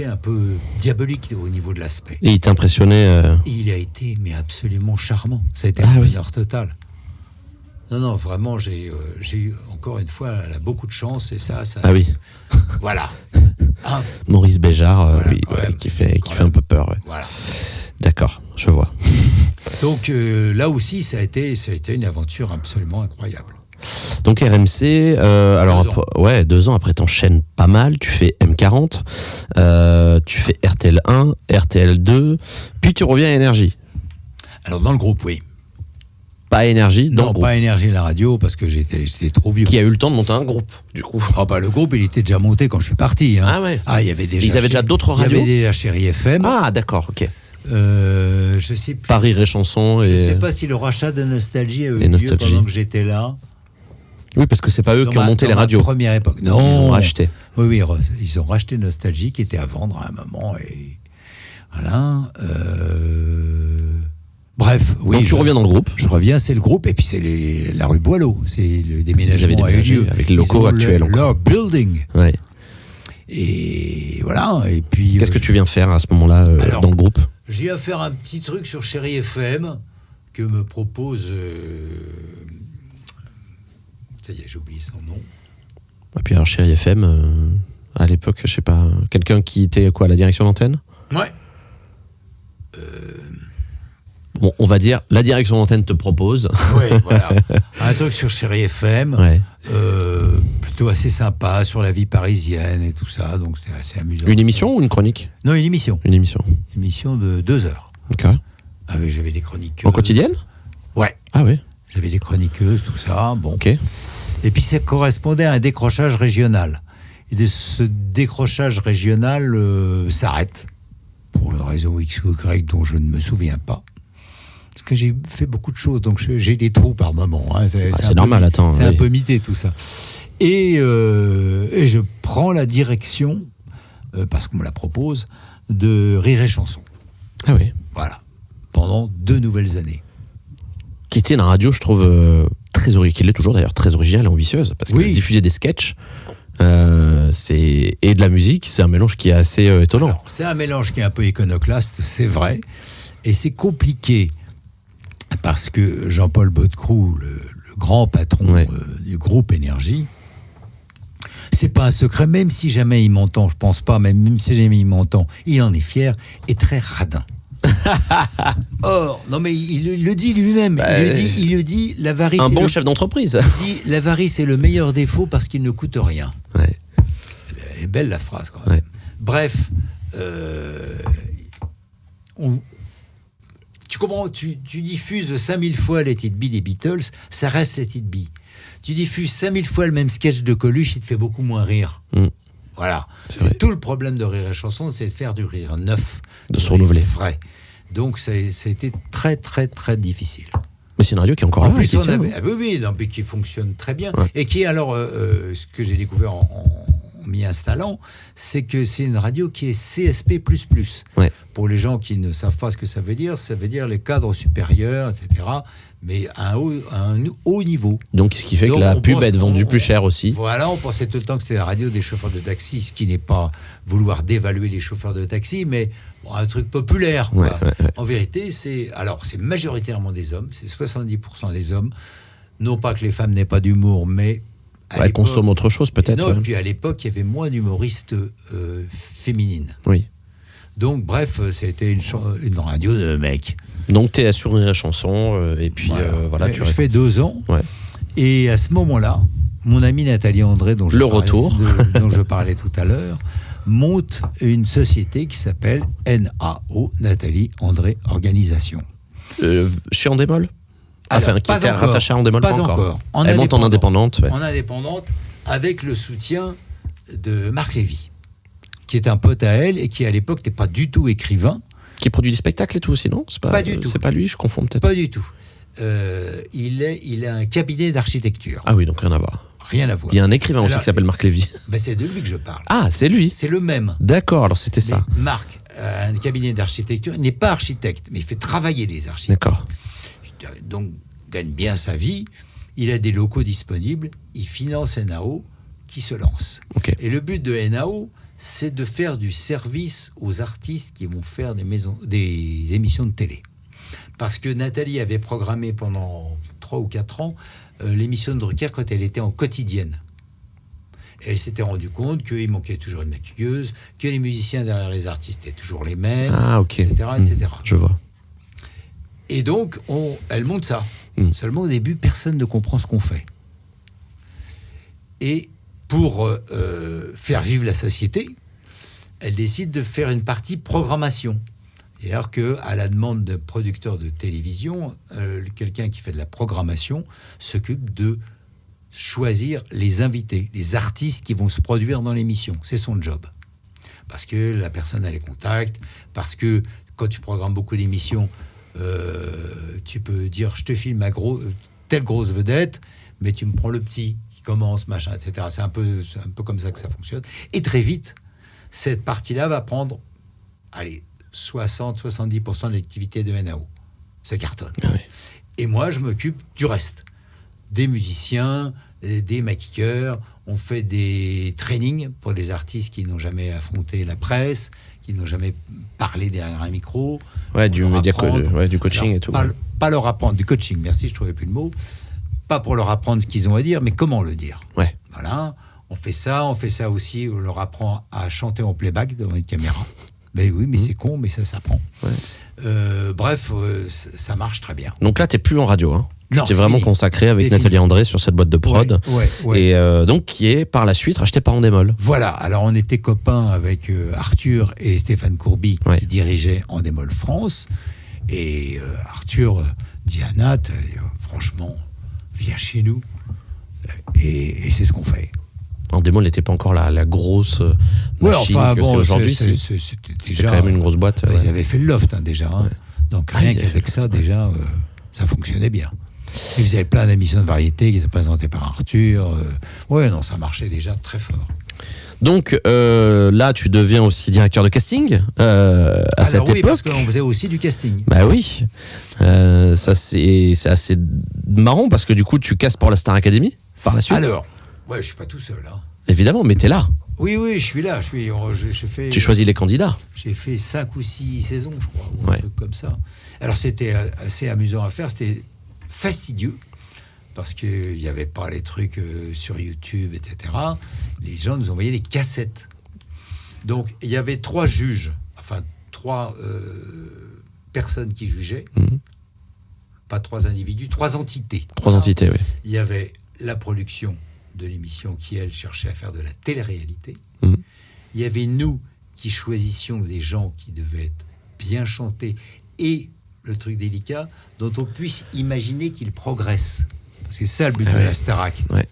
un peu diabolique au niveau de l'aspect. Et il t'impressionnait Il a été absolument charmant. Ça a été un bonheur total. Non, vraiment, j'ai eu, encore une fois, beaucoup de chance, et ça... Ah oui. Voilà. Maurice Béjart, qui fait un peu peur. Ouais. Voilà. D'accord, je vois. Donc là aussi, ça a été une aventure absolument incroyable. Donc RMC, 2 ans après, t'enchaînes pas mal, tu fais M40, tu fais RTL 1, RTL 2, puis tu reviens à Énergie. Alors dans le groupe, oui. Pas Énergie, non, pas Énergie la radio, parce que j'étais trop vieux. Qui a eu le temps de monter un groupe, du coup. Le groupe, il était déjà monté quand je suis parti. Hein. Ah ouais. Il y avait déjà. Ils avaient déjà d'autres radios. Il y avait déjà Chérie FM. Ah d'accord, ok. Je sais plus. Paris Ré Chanson. Je sais pas si le rachat de Nostalgie a eu lieu pendant que j'étais là. Oui, parce que c'est pas eux qui ont monté les radios. Première époque. Non. Ils ont racheté. Oui, ils ont racheté Nostalgie, qui était à vendre à un moment. Et voilà. Bref, oui. Donc tu reviens dans le groupe. Je reviens, c'est le groupe, et puis c'est la rue Boileau. C'est le déménagement a eu lieu avec les locaux actuels. Leur building. Ouais. Et voilà. Et puis. Qu'est-ce que tu viens faire à ce moment-là dans le groupe ? Je viens faire un petit truc sur Chérie FM que me propose. Ça y est, j'ai oublié son nom. Et puis alors Chérie FM, à l'époque, je sais pas, quelqu'un qui était à la direction d'antenne ? Ouais. Bon, on va dire, la direction d'antenne te propose. Oui, voilà. Un truc sur Chérie FM, plutôt assez sympa, sur la vie parisienne et tout ça, donc c'était assez amusant. Une émission ou une chronique ? Non, une émission. Une émission. Une émission de 2 heures. Ok. J'avais des chroniqueuses. En quotidienne ? Ouais. Ah oui. J'avais des chroniqueuses, tout ça. Bon. Ok. Et puis ça correspondait à un décrochage régional. Et de ce décrochage régional s'arrête, pour une raison X ou Y dont je ne me souviens pas. Parce que j'ai fait beaucoup de choses, donc j'ai des trous par moment. Hein. C'est normal, attends. C'est un peu mité tout ça. Et je prends la direction, parce qu'on me la propose, de Rire et Chanson. Ah oui. Voilà. pendant 2 nouvelles années. Qui était une radio, je trouve, très originale, qui l'est toujours d'ailleurs, très originale et ambitieuse, parce que diffuser des sketchs et de la musique, c'est un mélange qui est assez étonnant. Alors, c'est un mélange qui est un peu iconoclaste, c'est vrai, et c'est compliqué, parce que Jean-Paul Baudecroux, le grand patron du groupe Énergie, c'est pas un secret, même si jamais il m'entend, je pense pas, même si jamais il m'entend, il en est fier, et très radin. Or, non mais il le dit lui-même, il le dit, l'avarice. Un bon chef d'entreprise. Il dit, l'avarice est le meilleur défaut parce qu'il ne coûte rien. Ouais. Elle est belle la phrase quand même. Ouais. Bref, tu comprends, tu diffuses 5000 fois les Let It Be des Beatles, ça reste Let It Be. Tu diffuses 5000 fois le même sketch de Coluche, il te fait beaucoup moins rire. Voilà. C'est tout le problème de Rire et Chanson, c'est de faire du rire neuf, de se renouveler. Vrai. Donc ça a été très très très difficile. Mais c'est une radio qui est encore là, plus, qui tient. mais qui fonctionne très bien. Ouais. Et qui, alors, ce que j'ai découvert en m'y installant, c'est que c'est une radio qui est CSP++. Ouais. Pour les gens qui ne savent pas ce que ça veut dire les cadres supérieurs, etc., mais à un haut niveau. Donc, ce qui fait que la pub est vendue plus cher aussi. Voilà, on pensait tout le temps que c'était la radio des chauffeurs de taxi, ce qui n'est pas vouloir dévaluer les chauffeurs de taxi, mais un truc populaire. Quoi. Ouais. En vérité, c'est majoritairement des hommes, c'est 70% des hommes. Non pas que les femmes n'aient pas d'humour, mais... Elles consomment autre chose peut-être. Non, et puis à l'époque, il y avait moins d'humoristes féminines. Oui. Donc, bref, c'était une radio de mecs. Donc, tu es sur une chanson, et puis voilà. Je fais 2 ans. Ouais. Et à ce moment-là, mon ami Nathalie André, dont je parlais tout à l'heure, monte une société qui s'appelle NAO, Nathalie André Organisation. Chez Endemol ? Enfin, qui était rattachée à Endemol ? Pas encore. Elle monte en indépendante. Ouais. En indépendante, avec le soutien de Marc Lévy, qui est un pote à elle et qui, à l'époque, n'était pas du tout écrivain. Qui produit des spectacles et tout aussi, non ? Pas du tout. C'est pas lui, je confonds peut-être. Pas du tout. Il a un cabinet d'architecture. Ah oui, donc rien à voir. Rien à voir. Il y a un écrivain aussi qui s'appelle Marc Lévy. C'est de lui que je parle. Ah, c'est lui ? C'est le même. D'accord, alors c'était ça. Marc a un cabinet d'architecture. Il n'est pas architecte, mais il fait travailler les architectes. D'accord. Donc, gagne bien sa vie. Il a des locaux disponibles. Il finance NAO qui se lance. Okay. Et le but de NAO, c'est de faire du service aux artistes qui vont faire des émissions de télé. Parce que Nathalie avait programmé pendant 3 ou 4 ans l'émission de Drucker quand elle était en quotidienne. Elle s'était rendue compte qu'il manquait toujours une maquilleuse, que les musiciens derrière les artistes étaient toujours les mêmes, etc., etc. Je vois. Et donc, elle monte ça. Seulement, au début, personne ne comprend ce qu'on fait. Et pour faire vivre la société, elle décide de faire une partie programmation. C'est-à-dire qu'à la demande de producteurs de télévision, quelqu'un qui fait de la programmation s'occupe de choisir les invités, les artistes qui vont se produire dans l'émission. C'est son job. Parce que la personne a les contacts, parce que quand tu programmes beaucoup d'émissions, tu peux dire je te filme telle grosse vedette, mais tu me prends le petit qui commence, machin, etc. C'est un peu comme ça que ça fonctionne. Et très vite, cette partie-là va prendre 60-70% de l'activité de NAO. Ça cartonne. Ah oui. Et moi, je m'occupe du reste. Des musiciens, des maquilleurs. On fait des trainings pour des artistes qui n'ont jamais affronté la presse, qui n'ont jamais parlé derrière un micro. Ouais, du coaching. Alors, et tout. Pas leur apprendre, du coaching, merci, je ne trouvais plus le mot. Pas pour leur apprendre ce qu'ils ont à dire, mais comment le dire. Ouais. Voilà, on fait ça aussi, on leur apprend à chanter en playback devant une caméra. Ben oui, mais c'est con, mais ça s'apprend. Ouais. Bref, ça marche très bien. Donc là, tu n'es plus en radio, hein. Non, tu t'es vraiment consacré avec Nathalie André sur cette boîte de prod. Ouais. Et donc, qui est par la suite racheté par Endemol. Voilà, alors on était copains avec Arthur et Stéphane Courby qui dirigeaient Endemol France. Et Arthur dit à Nat, franchement, viens chez nous. Et c'est ce qu'on fait. Endemol n'était pas encore la grosse machine que c'est aujourd'hui. C'était quand même une grosse boîte. Ils avaient fait le loft déjà. Hein. Donc rien qu'avec ça, déjà, ça fonctionnait bien. Ils faisaient plein d'émissions de variété qui étaient présentées par Arthur. Non, ça marchait déjà très fort. Donc là, tu deviens aussi directeur de casting à cette époque. Parce qu'on faisait aussi du casting. Bah oui. Ça, c'est assez marrant parce que du coup, tu casses pour la Star Academy par la suite. Alors, je suis pas tout seul. Hein. Évidemment, mais t'es là. Oui, je suis là. Tu choisis les candidats. J'ai fait 5 ou 6 saisons, je crois, ou un truc comme ça. Alors, c'était assez amusant à faire. C'était fastidieux. Parce qu'il n'y avait pas les trucs sur YouTube, etc. Les gens nous envoyaient des cassettes. Donc, il y avait 3 juges, enfin 3 personnes qui jugeaient. Pas 3 individus, 3 entités. 3 entités, oui. Il y avait la production de l'émission qui, elle, cherchait à faire de la télé-réalité. Il y avait nous qui choisissions des gens qui devaient être bien chantés et, le truc délicat, dont on puisse imaginer qu'ils progressent. Parce que c'est ça le but de la Starac. Ouais.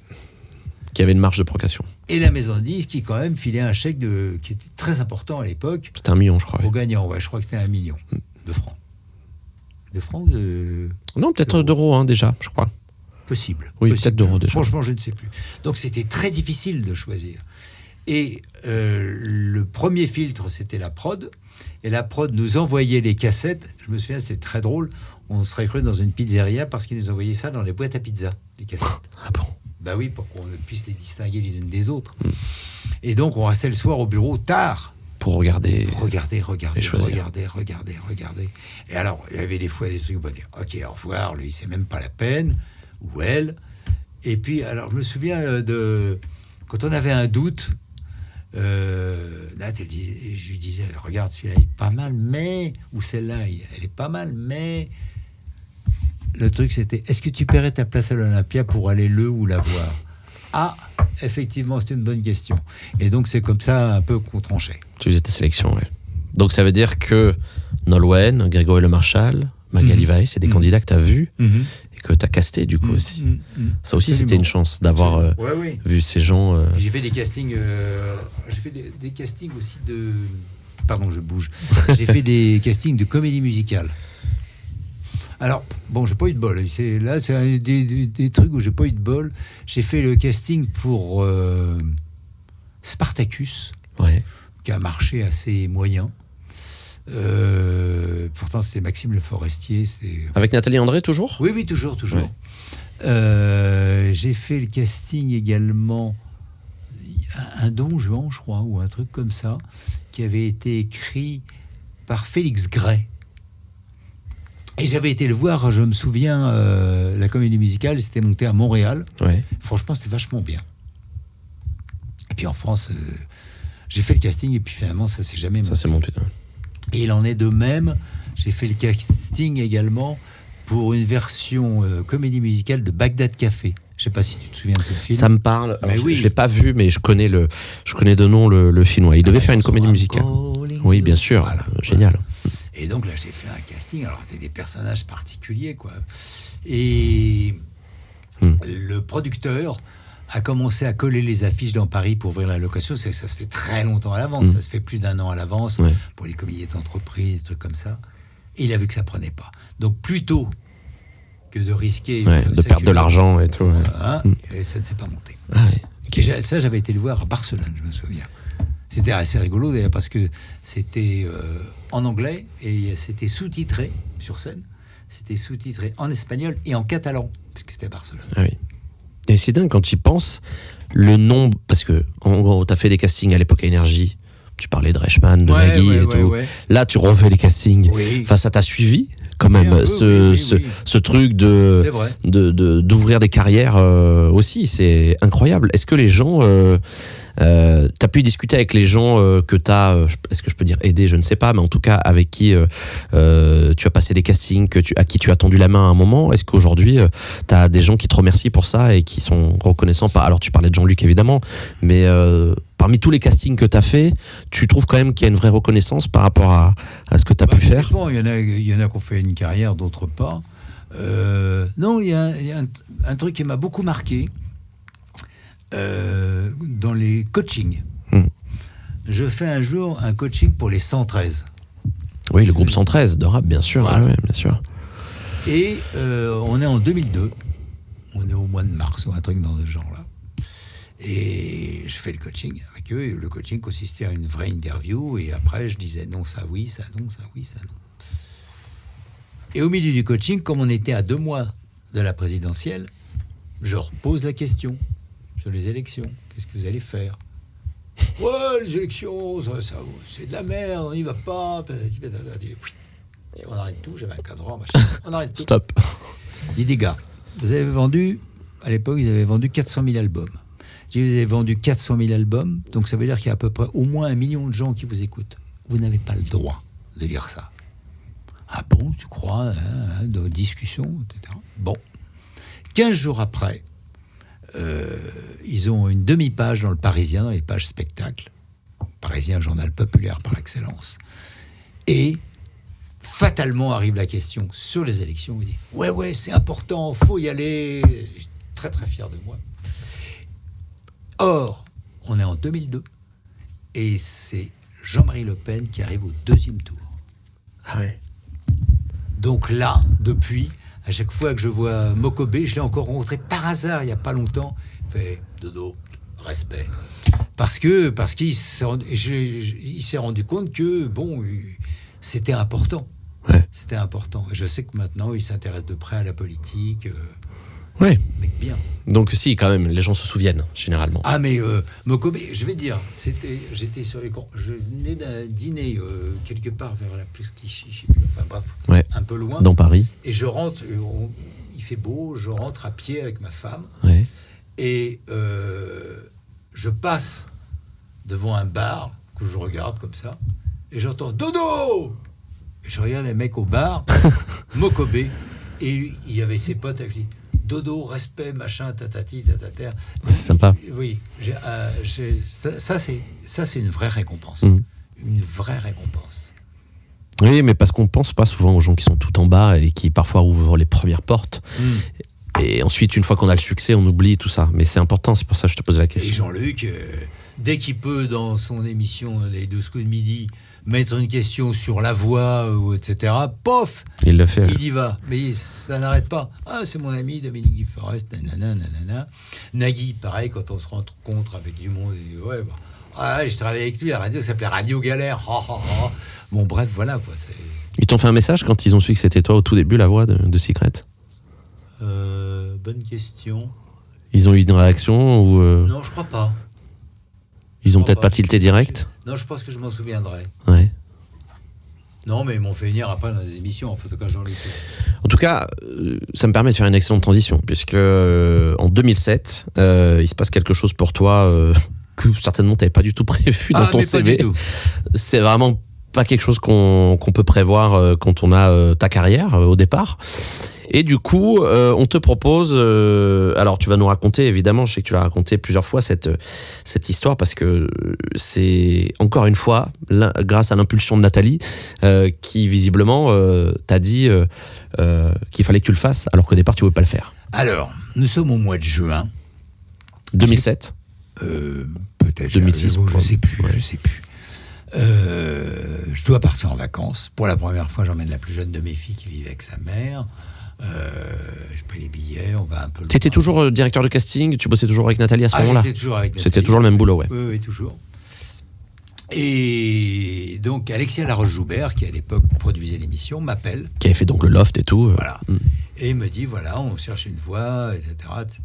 Qui avait une marge de progression. Et la maison de disques qui quand même filait un chèque qui était très important à l'époque. C'était 1 million, je crois. Au gagnant, je crois que c'était 1 million de francs. De francs ou de... Non, peut-être d'euros déjà, je crois. Possible. Oui, peut-être d'euros déjà. Franchement, je ne sais plus. Donc c'était très difficile de choisir. Et le premier filtre, c'était la prod. Et la prod nous envoyait les cassettes. Je me souviens, c'était très drôle. On serait cru dans une pizzeria parce qu'ils nous envoyaient ça dans les boîtes à pizza, les cassettes. Ah bon? Bah oui, pour qu'on puisse les distinguer les unes des autres. Et donc, on restait le soir au bureau tard. Pour regarder. Regarder. Et Et alors, il y avait des fois des trucs, on peut dire, ok, au revoir, lui, c'est même pas la peine, ou elle. Et puis, alors, je me souviens quand on avait un doute, là, je lui disais, regarde, celui-là, il est pas mal, mais... Ou celle-là, elle est pas mal, mais... Le truc, c'était, est-ce que tu paierais ta place à l'Olympia pour aller le ou la voir? Ah, effectivement, c'était une bonne question. Et donc, c'est comme ça un peu qu'on tranchait. Tu faisais tes sélections, oui. Donc, ça veut dire que Nolwenn, Grégory Le Marchal, Magali Weiss, c'est des candidats que tu as vus et que tu as castés, du coup, aussi. Ça aussi, c'était une chance d'avoir vu ces gens... J'ai fait des castings... j'ai fait des castings aussi de... Pardon, je bouge. J'ai fait des castings de comédie musicale. Alors, bon, j'ai pas eu de bol. C'est un des trucs où j'ai pas eu de bol. J'ai fait le casting pour Spartacus, qui a marché assez moyen. Pourtant, c'était Maxime Le Forestier. Avec Nathalie André, toujours? Oui, toujours. Ouais. J'ai fait le casting également, un Don Juan, je crois, ou un truc comme ça, qui avait été écrit par Félix Gray. Et j'avais été le voir, je me souviens, la comédie musicale, c'était monté à Montréal. Franchement, c'était vachement bien. Et puis en France, j'ai fait le casting et puis finalement, ça s'est jamais monté. Ça s'est monté. Et il en est de même. J'ai fait le casting également pour une version comédie musicale de Bagdad Café. Je sais pas si tu te souviens de ce film. Ça me parle. Alors, je l'ai pas vu, mais je connais de nom le film. Il devait faire une comédie musicale. Oui, bien sûr. Voilà. Génial. Et donc là, j'ai fait un casting. Alors, c'était des personnages particuliers, quoi. Et le producteur a commencé à coller les affiches dans Paris pour ouvrir la location. Ça se fait très longtemps à l'avance. Ça se fait plus d'1 an à l'avance pour les comédies d'entreprise, des trucs comme ça. Et il a vu que ça prenait pas. Donc, plutôt que de risquer... de perdre de l'argent et tout. Et ça ne s'est pas monté. Okay. Et ça, j'avais été le voir à Barcelone, je me souviens. C'était assez rigolo d'ailleurs parce que c'était en anglais et c'était sous-titré sur scène. C'était sous-titré en espagnol et en catalan, puisque c'était à Barcelone. Et c'est dingue quand tu y penses, le nombre... Parce que, en gros, tu as fait des castings à l'époque à Énergie. Tu parlais de Reichmann, de Nagui et tout. Là, tu refais les castings. Enfin, ça t'a suivi quand même, ce truc d'ouvrir des carrières aussi. C'est incroyable. Est-ce que les gens... t'as pu discuter avec les gens que t'as, est-ce que je peux dire aider, je ne sais pas, mais en tout cas avec qui tu as passé des castings, à qui tu as tendu la main à un moment. Est-ce qu'aujourd'hui t'as des gens qui te remercient pour ça et qui sont reconnaissants? Alors tu parlais de Jean-Luc évidemment, mais parmi tous les castings que t'as fait, tu trouves quand même qu'il y a une vraie reconnaissance par rapport à ce que t'as pu faire? Il y en a qui ont fait une carrière, d'autres pas. Non, il y a un truc qui m'a beaucoup marqué. Dans les coachings. Je fais un jour un coaching pour les 113. Oui, le groupe 113 de rap, bien sûr. Voilà. Bien sûr. Et on est en 2002. On est au mois de mars ou un truc dans ce genre-là. Et je fais le coaching avec eux. Et le coaching consistait à une vraie interview. Et après, je disais non, ça oui, ça non, ça oui, ça non. Et au milieu du coaching, comme on était à 2 mois de la présidentielle, je repose la question sur les élections. Qu'est-ce que vous allez faire ? Ouais, les élections, ça, c'est de la merde, on n'y va pas. On arrête tout, j'avais un cadran, machin. On arrête tout. Stop. Je dis, les gars, vous avez vendu, à l'époque, ils avaient vendu 400 000 albums. Je dis, vous avez vendu 400 000 albums, donc ça veut dire qu'il y a à peu près au moins 1 million de gens qui vous écoutent. Vous n'avez pas le droit de lire ça. Ah bon, tu crois, de discussion, etc. Bon. 15 jours après, ils ont une demi-page dans le Parisien, dans les pages spectacles. Parisien, journal populaire par excellence. Et fatalement arrive la question sur les élections. Il dit, ouais, c'est important, faut y aller. Je suis très, très fier de moi. Or, on est en 2002 et c'est Jean-Marie Le Pen qui arrive au 2e tour. Ah ouais. Donc là, depuis, à chaque fois que je vois Mokobé, je l'ai encore rencontré par hasard il n'y a pas longtemps. Il fait dodo, respect. Parce qu'il s'est rendu compte que, bon, c'était important. Ouais. C'était important. Je sais que maintenant, il s'intéresse de près à la politique. Ouais. Mais bien. Donc si, quand même, les gens se souviennent, généralement. Ah, mais Mokobé, je vais dire, j'étais sur les... Je venais d'un dîner quelque part vers la plus Clichy, je sais plus, enfin bref, Ouais. un peu loin. Dans Paris. Et je rentre, il fait beau, je rentre à pied avec ma femme. Ouais. Et je passe devant un bar que je regarde comme ça. Et j'entends « Dodo !» Et je regarde les mecs au bar, Mokobé. Et il y avait ses potes avec lui. Dodo, respect, machin, tatati, tatater. C'est sympa. Oui, ça c'est une vraie récompense. Une vraie récompense. Oui, mais parce qu'on pense pas souvent aux gens qui sont tout en bas et qui parfois ouvrent les premières portes. Et ensuite, une fois qu'on a le succès, on oublie tout ça. Mais c'est important, c'est pour ça que je te pose la question. Et Jean-Luc, dès qu'il peut, dans son émission Les 12 coups de midi, mettre une question sur la voix, etc., pof, il le fait. Il y va. Mais ça n'arrête pas. Ah, c'est mon ami Dominique Duforest, nanana. Nagui, pareil, quand on se rencontre avec du monde, et ouais, bah, ah, je travaillais avec lui, la radio s'appelait Radio Galère. Bon, bref, voilà, quoi. Ils t'ont fait un message quand ils ont su que c'était toi au tout début, la voix de Secret ? Bonne question. Ils ont eu une réaction ou Non, je crois pas. Ils ont peut-être pas tilté direct ? Non, je pense que je m'en souviendrai. Ouais. Non, mais ils m'ont fait venir après dans des émissions, en tout cas Jean-Luc. En tout cas, ça me permet de faire une excellente transition, puisque en 2007, il se passe quelque chose pour toi que certainement tu n'avais pas du tout prévu dans ton CV. Pas du tout. C'est vraiment pas quelque chose qu'on peut prévoir quand on a ta carrière au départ. Et du coup, on te propose... alors, tu vas nous raconter, évidemment, je sais que tu l'as raconté plusieurs fois, cette histoire, parce que c'est, encore une fois, grâce à l'impulsion de Nathalie, qui, visiblement, t'a dit qu'il fallait que tu le fasses, alors qu'au départ, tu ne voulais pas le faire. Alors, nous sommes au mois de juin. 2007 Peut-être. 2006. Je sais plus. Je dois partir en vacances. Pour la première fois, j'emmène la plus jeune de mes filles qui vit avec sa mère. J'ai pris les billets, on va un peu... Tu étais toujours directeur de casting, tu bossais toujours avec Nathalie à ce moment-là ? J'étais toujours avec Nathalie. C'était toujours le même boulot, ouais. Oui, toujours. Et donc, Alexia Laroche-Joubert, qui à l'époque produisait l'émission, m'appelle. Qui avait fait donc le loft et tout. Voilà. Et il me dit, voilà, on cherche une voix, etc., etc.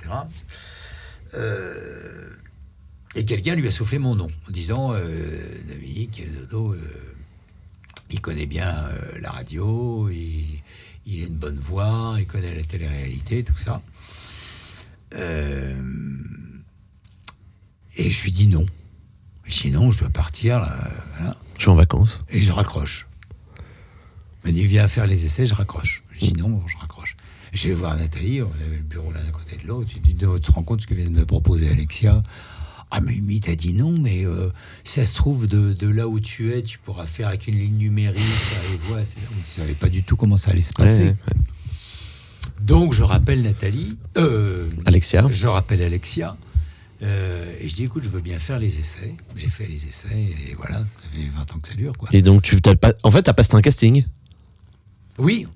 Et quelqu'un lui a soufflé mon nom, en disant, Dominique, Dodo, il connaît bien la radio, il a une bonne voix, il connaît la télé-réalité, tout ça. Et je lui dis non. Sinon, je dois partir, là, voilà. Je suis en vacances. Et je raccroche. Il me dit, viens faire les essais, je raccroche. Je dis non, je raccroche. Et je vais voir Nathalie, on avait le bureau l'un à côté de l'autre. Je dis, tu te rends compte ce que vient de me proposer Alexia ? Ah, mais Mimi t'a dit non, mais si ça se trouve, de là où tu es, tu pourras faire avec une ligne numérique, les voix, etc. On ne savait pas du tout comment ça allait se passer. Ouais. Donc, je rappelle Nathalie. Alexia. Je rappelle Alexia. Et je dis, écoute, je veux bien faire les essais. J'ai fait les essais, et voilà, ça fait 20 ans que ça dure, quoi. Et donc, en fait, t'as passé un casting ? Oui,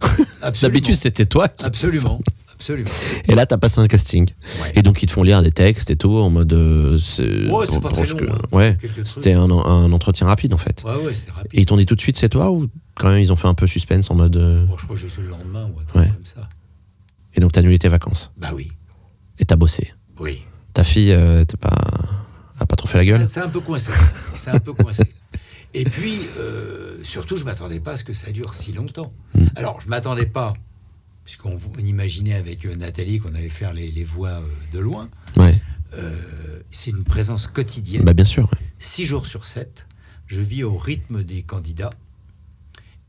absolument. D'habitude, c'était toi qui... Absolument. Absolument. Et là, t'as passé un casting. Ouais. Et donc, ils te font lire des textes et tout, en mode. C'était pas très long. Ouais, c'était un entretien rapide, en fait. Ouais, c'était rapide. Et ils t'ont dit tout de suite, c'est toi, ou quand même, ils ont fait un peu suspense en mode. Bon, je crois que j'ai fait le lendemain ou un truc comme ça. Et donc, t'as annulé tes vacances. Bah oui. Et t'as bossé. Oui. Ta fille, elle a pas trop fait la gueule. C'est un peu coincé. Et puis, surtout, je ne m'attendais pas à ce que ça dure si longtemps. Alors, je ne m'attendais pas, puisqu'on imaginait avec Nathalie qu'on allait faire les voix de loin. Ouais. C'est une présence quotidienne. Bah, bien sûr. Ouais. 6 jours sur 7. Je vis au rythme des candidats.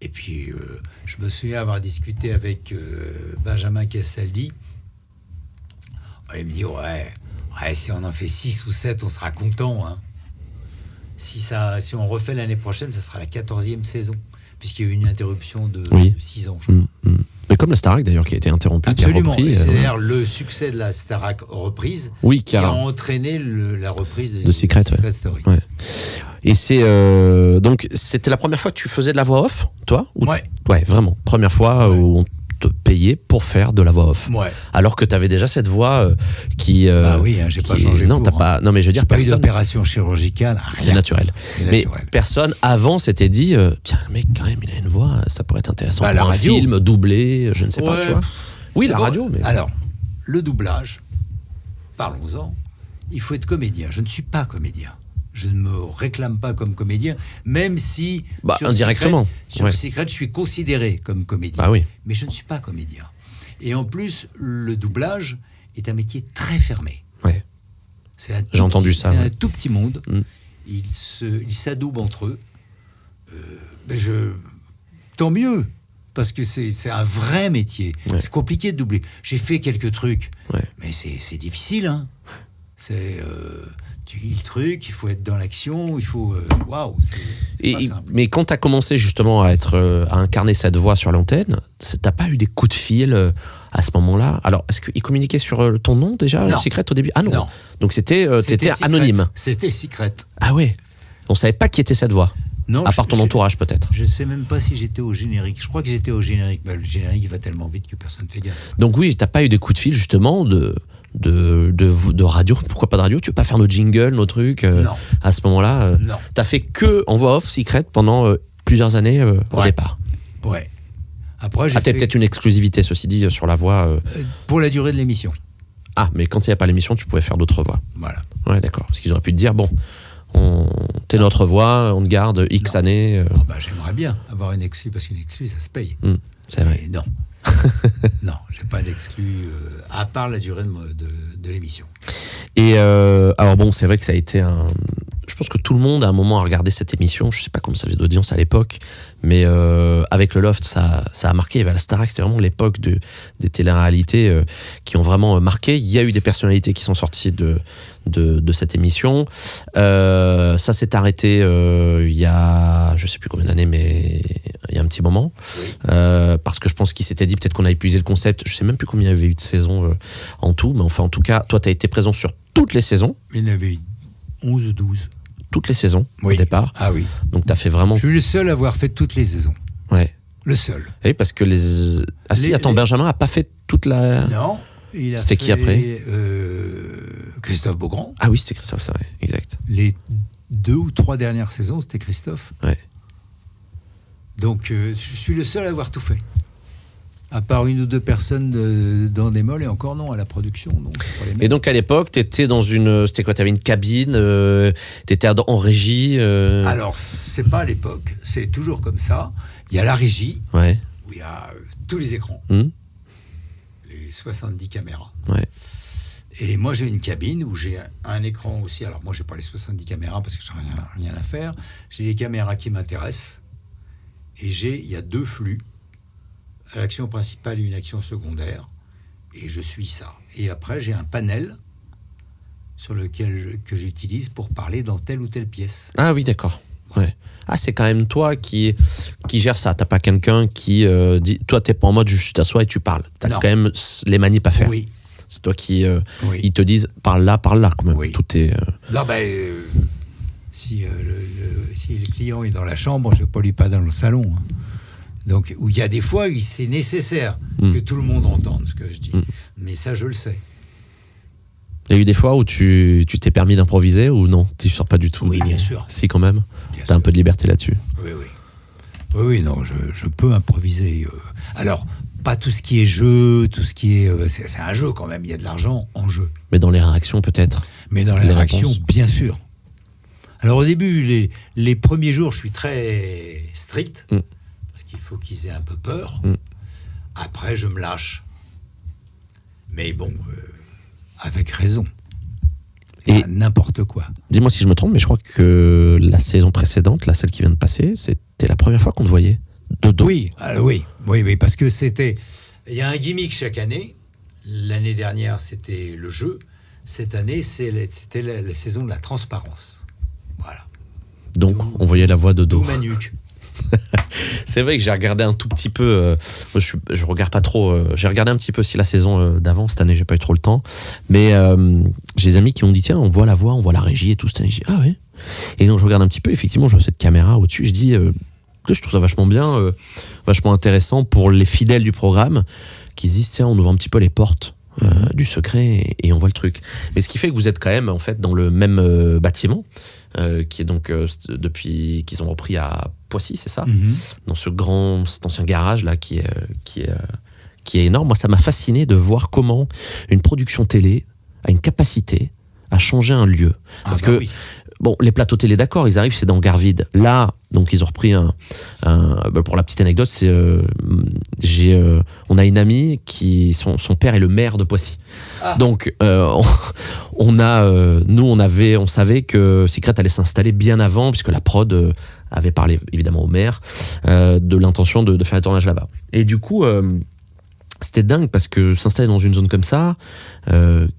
Et puis, je me souviens avoir discuté avec Benjamin Castaldi. Il me dit, ouais, si on en fait 6 ou 7, on sera content. Hein. Si on refait l'année prochaine, ce sera la 14e saison, puisqu'il y a eu une interruption de 6 ans. Je crois. Mais comme la Starac d'ailleurs qui a été interrompue. Absolument. Qui a repris, c'est d'ailleurs le succès de la Starac reprise qui a entraîné la reprise de Secret Story. Ouais. Et c'est donc c'était la première fois que tu faisais de la voix off, toi ou... Ouais. Ouais, vraiment. Première fois où on te payait pour faire de la voix off. Ouais. Alors que tu avais déjà cette voix qui. Bah oui, j'ai pas changé. Non, t'as pas. Non, mais je veux dire, pas eu d'opération chirurgicale. C'est naturel. Mais personne avant s'était dit, tiens, le mec, quand même, il a une voix, ça pourrait être intéressant pour un film doublé, je ne sais pas, tu vois. Oui, la radio, mais. Alors, le doublage, parlons-en. Il faut être comédien. Je ne suis pas comédien. Je ne me réclame pas comme comédien, même si indirectement. Sur Secret, je suis considéré comme comédien. Bah oui. Mais je ne suis pas comédien. Et en plus, le doublage est un métier très fermé. Ouais. J'ai entendu ça. C'est un tout petit monde. Ils s'adoubent entre eux. Tant mieux, parce que c'est un vrai métier. Ouais. C'est compliqué de doubler. J'ai fait quelques trucs, mais c'est difficile. Hein. Tu lis le truc, il faut être dans l'action, il faut... Waouh, c'est pas simple. Mais quand tu as commencé justement à incarner cette voix sur l'antenne, t'as pas eu des coups de fil à ce moment-là? Alors, est-ce qu'ils communiquaient sur ton nom déjà, Secret, au début? Ah non. Donc t'étais anonyme. C'était Secret. Ah ouais. On savait pas qui était cette voix. Non, à part ton entourage peut-être. Je sais même pas si j'étais au générique. Je crois que j'étais au générique. Le générique va tellement vite que personne ne fait gaffe. Donc oui, t'as pas eu des coups de fil justement de radio, pourquoi pas de radio? Tu veux pas faire nos jingles, nos trucs à ce moment-là? Non. T'as fait que en voix off Secret pendant plusieurs années au départ. Ouais. Après, j'ai peut-être une exclusivité, ceci dit, sur la voix. Pour la durée de l'émission. Ah, mais quand il n'y a pas l'émission, tu pouvais faire d'autres voix. Voilà. Ouais, d'accord. Parce qu'ils auraient pu te dire, bon, t'es notre voix, on te garde X années. J'aimerais bien avoir une exclue, parce qu'une exclue, ça se paye. C'est vrai. Mais non. Non, j'ai pas d'exclus, à part la durée de l'émission. Et alors bon, c'est vrai que ça a été je pense que tout le monde à un moment a regardé cette émission. Je sais pas comment ça faisait d'audience à l'époque, mais avec le Loft, ça a marqué. La Starac, c'était vraiment l'époque des téléréalités qui ont vraiment marqué. Il y a eu des personnalités qui sont sorties de cette émission. Ça s'est arrêté il y a, je sais plus combien d'années, mais il y a un petit moment. Oui. Parce que je pense qu'il s'était dit peut-être qu'on a épuisé le concept. Je sais même plus combien il y avait eu de saisons en tout, mais enfin en tout cas, toi tu as été présent sur toutes les saisons. Il y en avait eu 11 ou 12. Toutes les saisons au départ. Ah oui. Donc tu as fait vraiment... Je suis le seul à avoir fait toutes les saisons. Ouais. Le seul. Oui, parce que Benjamin n'a pas fait toute la... Non. C'était qui après Christophe Beaugrand. Ah oui, c'était Christophe, c'est vrai, exact. Les 2 ou 3 dernières saisons, c'était Christophe. Ouais. Donc, je suis le seul à avoir tout fait. À part 1 ou 2 personnes dans des molles, et encore non, à la production. Donc, et donc, à l'époque, t'étais dans c'était quoi? T'avais une cabine, t'étais en régie Alors, c'est pas à l'époque, c'est toujours comme ça. Il y a la régie, où il y a tous les écrans. Les 70 caméras. Ouais. Et moi, j'ai une cabine où j'ai un écran aussi. Alors, moi, j'ai pas les 70 caméras parce que j'ai rien à faire. J'ai les caméras qui m'intéressent. Et il y a 2 flux. L'action principale et une action secondaire. Et je suis ça. Et après, j'ai un panel sur lequel que j'utilise pour parler dans telle ou telle pièce. Ah oui, d'accord. Ouais. Ah, c'est quand même toi qui gère ça. T'as pas quelqu'un qui dit... Toi, t'es pas en mode juste t'assois et tu parles. T'as quand même les manips à faire. Oui. C'est toi qui... Ils te disent parle là, quand même. Oui. Tout est... Non, si le client est dans la chambre, je ne peux pas dans le salon. Hein. Donc, où il y a des fois, c'est nécessaire que tout le monde entende ce que je dis. Mais ça, je le sais. Il y a eu des fois où tu t'es permis d'improviser ou non? Tu ne sors pas du tout? Oui, bien sûr. Si, quand même. Tu as un peu de liberté là-dessus. Oui, non, je peux improviser. Alors, pas tout ce qui est jeu, tout ce qui est... c'est un jeu quand même, il y a de l'argent en jeu. Mais dans les réactions, peut-être? Mais dans les réactions, bien sûr. Alors, au début, les premiers jours, je suis très strict, parce qu'il faut qu'ils aient un peu peur. Après, je me lâche. Mais bon, avec raison. Et n'importe quoi. Dis-moi si je me trompe, mais je crois que la saison précédente, celle qui vient de passer, c'était la première fois qu'on te voyait de dos. Oui, parce que il y a un gimmick chaque année. L'année dernière, c'était le jeu. Cette année, c'était la saison de la transparence. Voilà. Donc, on voyait la voix de dos. D'où ma nuque. C'est vrai que j'ai regardé un tout petit peu. Je regarde pas trop. J'ai regardé un petit peu aussi la saison d'avant. Cette année, j'ai pas eu trop le temps. Mais j'ai des amis qui m'ont dit tiens, on voit la voix, on voit la régie et tout. Cette année, j'ai dit ah ouais. Et donc je regarde un petit peu. Effectivement, je vois cette caméra au-dessus. Je dis je trouve ça vachement bien, vachement intéressant pour les fidèles du programme qui se disent tiens, on ouvre un petit peu les portes du secret et on voit le truc. Mais ce qui fait que vous êtes quand même en fait dans le même bâtiment. Qui est donc depuis qu'ils ont repris à Poissy, c'est ça? Dans cet ancien garage là qui est énorme. Moi, ça m'a fasciné de voir comment une production télé a une capacité à changer un lieu. Parce que bon, les plateaux télé, d'accord, ils arrivent, c'est dans gare vide. Là, donc ils ont repris pour la petite anecdote, c'est on a une amie qui son père est le maire de Poissy. Donc on savait que Secret allait s'installer bien avant, puisque la prod avait parlé évidemment au maire de l'intention de faire un tournage là-bas. Et du coup c'était dingue parce que s'installer dans une zone comme ça,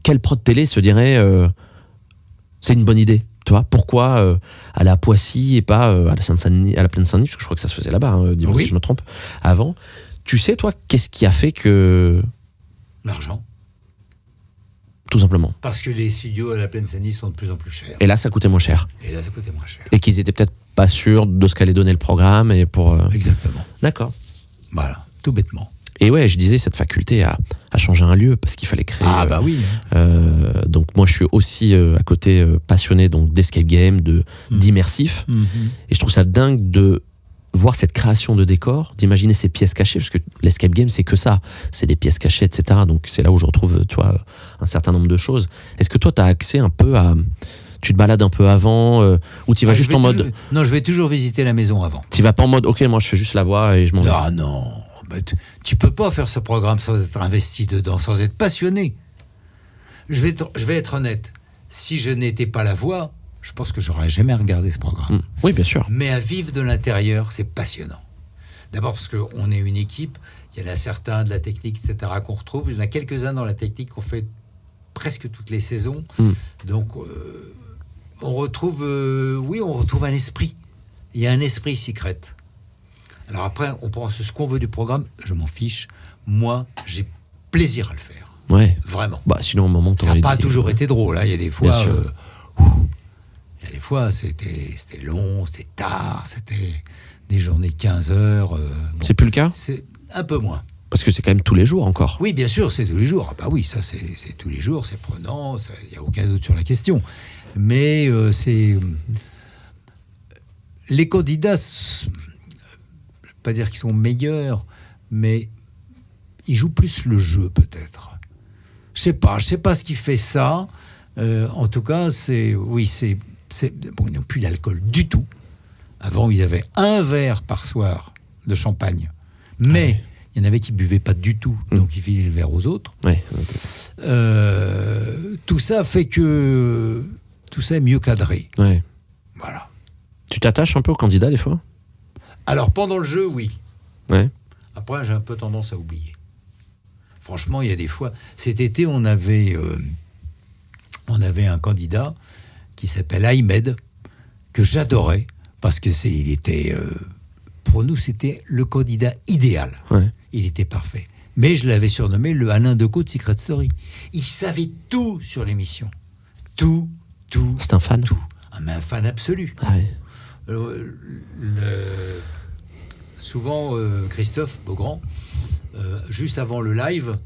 quelle prod télé se dirait c'est une bonne idée? Tu vois, pourquoi aller à Poissy et pas à la Plaine Saint-Denis, parce que je crois que ça se faisait là-bas, dis-moi si je me trompe, avant. Tu sais, toi, qu'est-ce qui a fait que... L'argent. Tout simplement. Parce que les studios à la Plaine Saint-Denis sont de plus en plus chers. Et là, ça coûtait moins cher. Et qu'ils étaient peut-être pas sûrs de ce qu'allait donner le programme et pour... Exactement. D'accord. Voilà, tout bêtement. Et ouais, je disais, cette faculté à changer un lieu, parce qu'il fallait créer... oui. Donc moi, je suis aussi à côté passionné donc, d'escape game, d'immersif. Et je trouve ça dingue de voir cette création de décor, d'imaginer ces pièces cachées, parce que l'escape game, c'est que ça. C'est des pièces cachées, etc. Donc c'est là où je retrouve, tu vois, un certain nombre de choses. Est-ce que toi, tu as accès un peu à... Tu te balades un peu avant, ou tu vas juste en mode... Non, je vais toujours visiter la maison avant. Tu vas pas en mode, ok, moi je fais juste la voix et je m'en vais. Ah non, tu peux pas faire ce programme sans être investi dedans, sans être passionné. Je vais être honnête. Si je n'étais pas la voix, je pense que j'aurais jamais regardé ce programme. Oui, bien sûr. Mais à vivre de l'intérieur, c'est passionnant. D'abord parce qu'on est une équipe. Il y en a certains de la technique, etc., qu'on retrouve. Il y en a quelques-uns dans la technique qu'on fait presque toutes les saisons. Donc, on retrouve un esprit. Il y a un esprit Secret. Alors après, on pense ce qu'on veut du programme, je m'en fiche. Moi, j'ai plaisir à le faire. Ouais. Vraiment. Sinon, au moment, ça n'a pas toujours été drôle. Il y a des fois... il y a des fois, c'était long, c'était tard, c'était des journées de 15 heures. C'est plus le cas? C'est un peu moins. Parce que c'est quand même tous les jours encore. Oui, bien sûr, c'est tous les jours. Oui, ça, c'est tous les jours, c'est prenant, il n'y a aucun doute sur la question. Mais c'est... Les candidats... Je ne vais pas dire qu'ils sont meilleurs, mais ils jouent plus le jeu, peut-être. Je sais pas ce qui fait ça. En tout cas, bon, ils n'ont plus d'alcool du tout. Avant, ils avaient un verre par soir de champagne. Mais il y en avait qui ne buvaient pas du tout, donc ils filaient le verre aux autres. Ouais. Tout ça fait que tout ça est mieux cadré. Ouais. Voilà. Tu t'attaches un peu aux candidats, des fois? Alors, pendant le jeu, oui. Ouais. Après, j'ai un peu tendance à oublier. Franchement, il y a des fois... Cet été, on avait un candidat qui s'appelle Ahmed, que j'adorais, parce que il était... pour nous, c'était le candidat idéal. Ouais. Il était parfait. Mais je l'avais surnommé le Alain Decaux de Secret Story. Il savait tout sur l'émission. Tout. C'est un fan? Tout. Mais un fan absolu. Ouais. Souvent, Christophe Beaugrand, juste avant le live,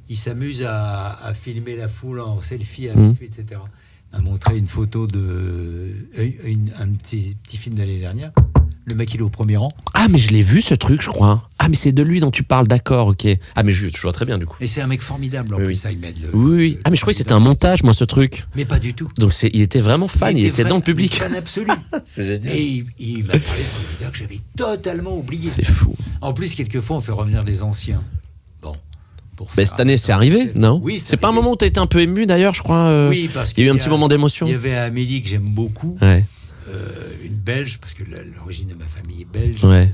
il s'amuse à filmer la foule en selfie avec lui, etc. Il m'a montré une photo un petit film de l'année dernière. Le mec, il est au premier rang. Ah, mais je l'ai vu ce truc, je crois. Ah, mais c'est de lui dont tu parles, d'accord, ok. Ah, mais je vois très bien du coup. Et c'est un mec formidable en plus, ça, il m'aide. Oui. Ah, mais je croyais que c'était un montage, moi, ce truc. Mais pas du tout. Donc il était vraiment fan, il était dans le public. Fan absolu. C'est génial. Et il m'a parlé de candidats que j'avais totalement oublié. C'est fou. En plus, quelquefois, on fait revenir les anciens. Bon. Mais cette année, c'est arrivé, non? Oui, c'est pas un moment où tu as été un peu ému d'ailleurs, je crois. Oui, parce qu'il y a eu un petit moment d'émotion. Il y avait Amélie que j'aime beaucoup. Ouais. Une Belge, parce que l'origine de ma famille est belge. Ouais.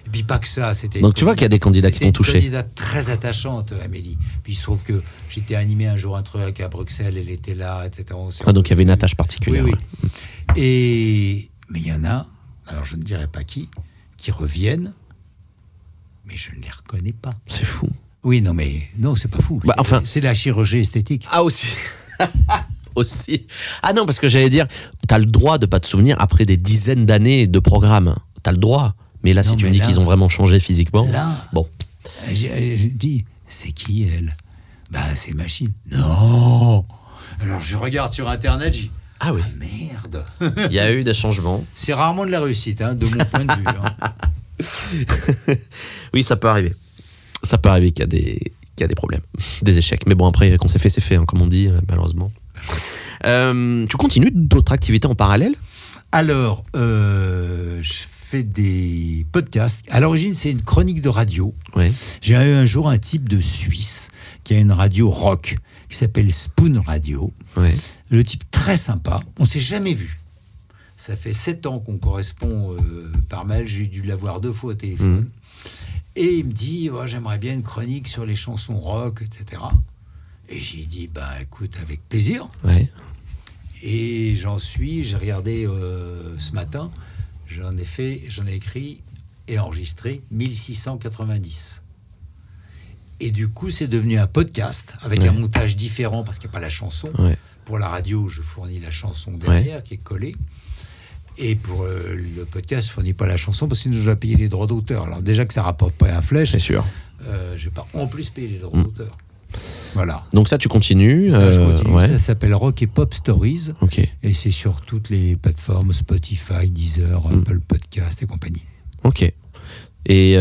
Et puis pas que ça, c'était. Donc tu vois qu'il y a des candidats qui t'ont touché. C'était une candidate très attachante, Amélie. Puis il se trouve que j'étais animé un jour un truc à Bruxelles, elle était là, etc. Donc il y avait une attache particulière. Oui. Mais il y en a, alors je ne dirais pas qui reviennent, mais je ne les reconnais pas. C'est fou. Oui, non, c'est pas fou. C'est la chirurgie esthétique. Ah aussi. Aussi. Ah non, parce que j'allais dire, t'as le droit de pas te souvenir après des dizaines d'années de programme. T'as le droit. Mais là, si tu me dis qu'ils ont vraiment changé physiquement, bon. Je dis, c'est qui elle? C'est Machine. Non. Alors je regarde sur Internet, je dis, ah oui. Merde. Il y a eu des changements. C'est rarement de la réussite, de mon point de vue. Oui, ça peut arriver. Ça peut arriver qu'il y a des problèmes, des échecs. Mais bon, après, quand c'est fait, comme on dit, malheureusement. Tu continues d'autres activités en parallèle? Alors, je fais des podcasts. À l'origine, c'est une chronique de radio. Ouais. J'ai eu un jour un type de Suisse qui a une radio rock qui s'appelle Spoon Radio. Ouais. Le type très sympa. On ne s'est jamais vu. Ça fait 7 ans qu'on correspond par mail. J'ai dû l'avoir 2 fois au téléphone. Et il me dit, j'aimerais bien une chronique sur les chansons rock, etc. Et j'ai dit, écoute, avec plaisir. Ouais. Et j'ai regardé ce matin, j'en ai écrit et enregistré 1690. Et du coup, c'est devenu un podcast avec un montage différent parce qu'il n'y a pas la chanson. Ouais. Pour la radio, je fournis la chanson derrière qui est collée. Et pour le podcast, je ne fournis pas la chanson parce que sinon je dois payer les droits d'auteur. Alors déjà que ça ne rapporte pas un flèche, c'est sûr. Je ne vais pas en plus payer les droits d'auteur. Voilà. Donc ça, tu continues. Je continue. Ça s'appelle Rock et Pop Stories. Okay. Et c'est sur toutes les plateformes Spotify, Deezer, Apple Podcast et compagnie. Ok. Et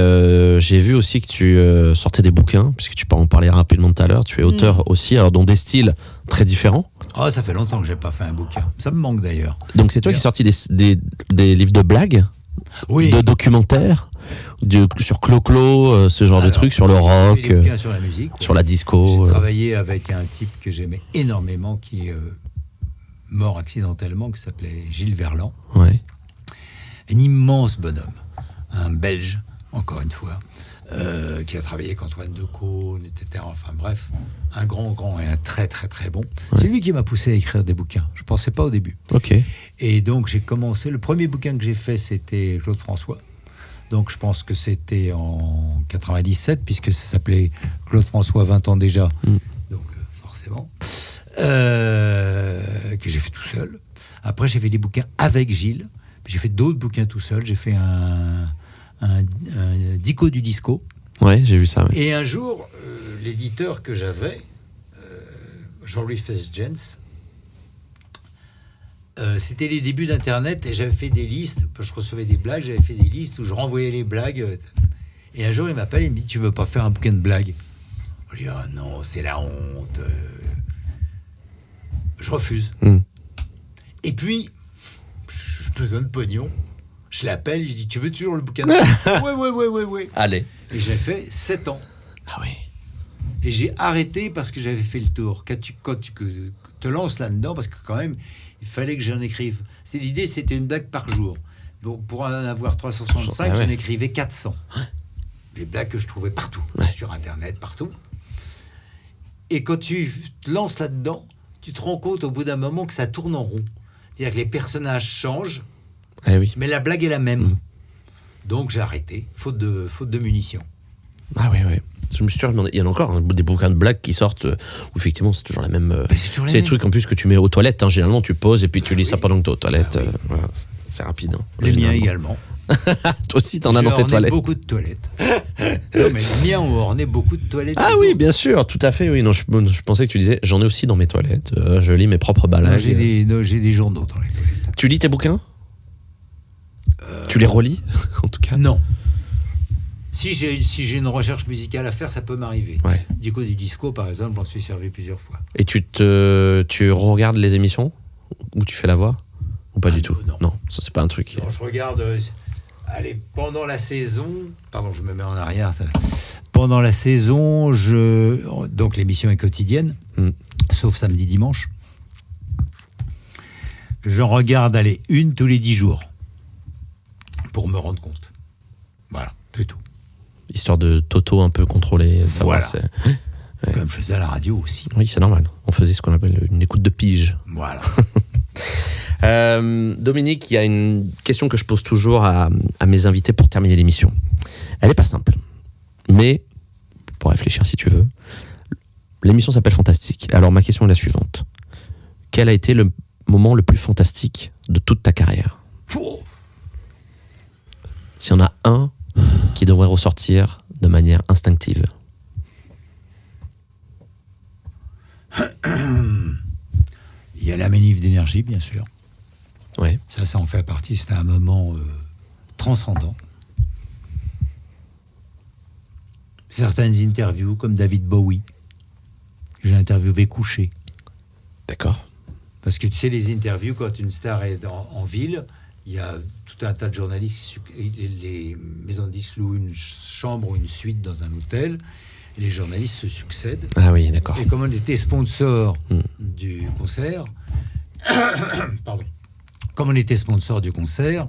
j'ai vu aussi que tu sortais des bouquins, puisque tu peux en parler rapidement tout à l'heure. Tu es auteur aussi, alors dans des styles très différents. Oh, ça fait longtemps que je n'ai pas fait un bouquin. Ça me manque d'ailleurs. Donc c'est toi qui as sorti des livres de blagues, de documentaires, sur Clo-Clo, ce genre de trucs, sur le rock, des bouquins sur la musique, sur la disco. J'ai travaillé avec un type que j'aimais énormément, qui est mort accidentellement, qui s'appelait Gilles Verland. Ouais. Un immense bonhomme, un Belge, encore une fois, qui a travaillé avec Antoine Decaune, etc. Enfin bref, un grand et un très très très bon. Ouais. C'est lui qui m'a poussé à écrire des bouquins. Je ne pensais pas au début. Ok. Et donc j'ai commencé. Le premier bouquin que j'ai fait, c'était Claude François. Donc je pense que c'était en 97, puisque ça s'appelait Claude François 20 ans déjà. Donc forcément. Que j'ai fait tout seul. Après j'ai fait des bouquins avec Gilles. J'ai fait d'autres bouquins tout seul. J'ai fait un Dico du disco. Ouais, j'ai vu ça. Ouais. Et un jour, l'éditeur que j'avais, Jean-Louis Fest-Jens, c'était les débuts d'Internet et j'avais fait des listes. Je recevais des blagues, j'avais fait des listes où je renvoyais les blagues. Et un jour, il m'appelle et il me dit, tu veux pas faire un bouquin de blagues? Je lui dis, ah non, c'est la honte. Je refuse. Et puis, j'ai besoin de pognon. Je l'appelle, je dis, tu veux toujours le bouquin de blagues? Ouais. Allez. Et j'ai fait 7 ans. Ah oui. Et j'ai arrêté parce que j'avais fait le tour. Quand tu te lances là-dedans, parce que quand même, il fallait que j'en écrive. L'idée, c'était une blague par jour. Donc, pour en avoir 365, j'en écrivais 400. Les blagues que je trouvais partout, sur Internet, partout. Et quand tu te lances là-dedans, tu te rends compte au bout d'un moment que ça tourne en rond. C'est-à-dire que les personnages changent, mais la blague est la même. Donc, j'ai arrêté, faute de munitions. Ah oui. Je me suis toujours demandé, il y en a encore des bouquins de blagues qui sortent où effectivement c'est toujours la même. C'est des trucs en plus que tu mets aux toilettes. Généralement, tu poses et puis tu lis ça pendant que tu es aux toilettes. Voilà, c'est rapide. Les miens également. Toi aussi, t'en as dans tes toilettes. Beaucoup de toilettes. Non, mais les miens ont orné beaucoup de toilettes. Ah oui, bien sûr, tout à fait. Oui, non, je pensais que tu disais, j'en ai aussi dans mes toilettes. Je lis mes propres balages. J'ai des journaux dans les toilettes. Tu lis tes bouquins ? Tu les relis, en tout cas ? Non. Si j'ai une recherche musicale à faire, ça peut m'arriver. Ouais. Dico du disco, par exemple, j'en suis servi plusieurs fois. Et tu regardes les émissions ? Ou tu fais la voix ? Ou pas du tout ? Non, ça c'est pas un truc. Non, je regarde. Allez, pendant la saison. Pardon, je me mets en arrière. Pendant la saison, donc l'émission est quotidienne, sauf samedi, dimanche. Je regarde, une tous les 10 jours. Pour me rendre compte. Voilà, c'est tout. Histoire de Toto un peu contrôler. Voilà. Comme je faisais à la radio aussi. Oui, c'est normal. On faisait ce qu'on appelle une écoute de pige. Voilà. Dominique, il y a une question que je pose toujours à mes invités pour terminer l'émission. Elle n'est pas simple, mais pour réfléchir si tu veux. L'émission s'appelle Fantastique. Alors ma question est la suivante. Quel a été le moment le plus fantastique de toute ta carrière ? S'il y en a un qui devrait ressortir de manière instinctive. Il y a la manif d'énergie, bien sûr. Ouais. Ça en fait partie. C'était un moment transcendant. Certaines interviews, comme David Bowie, que j'ai interviewé couché. D'accord. Parce que tu sais, les interviews, quand une star est en ville, il y a tout un tas de journalistes. Les maisons de disques louent une chambre ou une suite dans un hôtel. Et les journalistes se succèdent. Ah oui, d'accord. Et comme on était sponsor du concert, pardon. Comme on était sponsor du concert,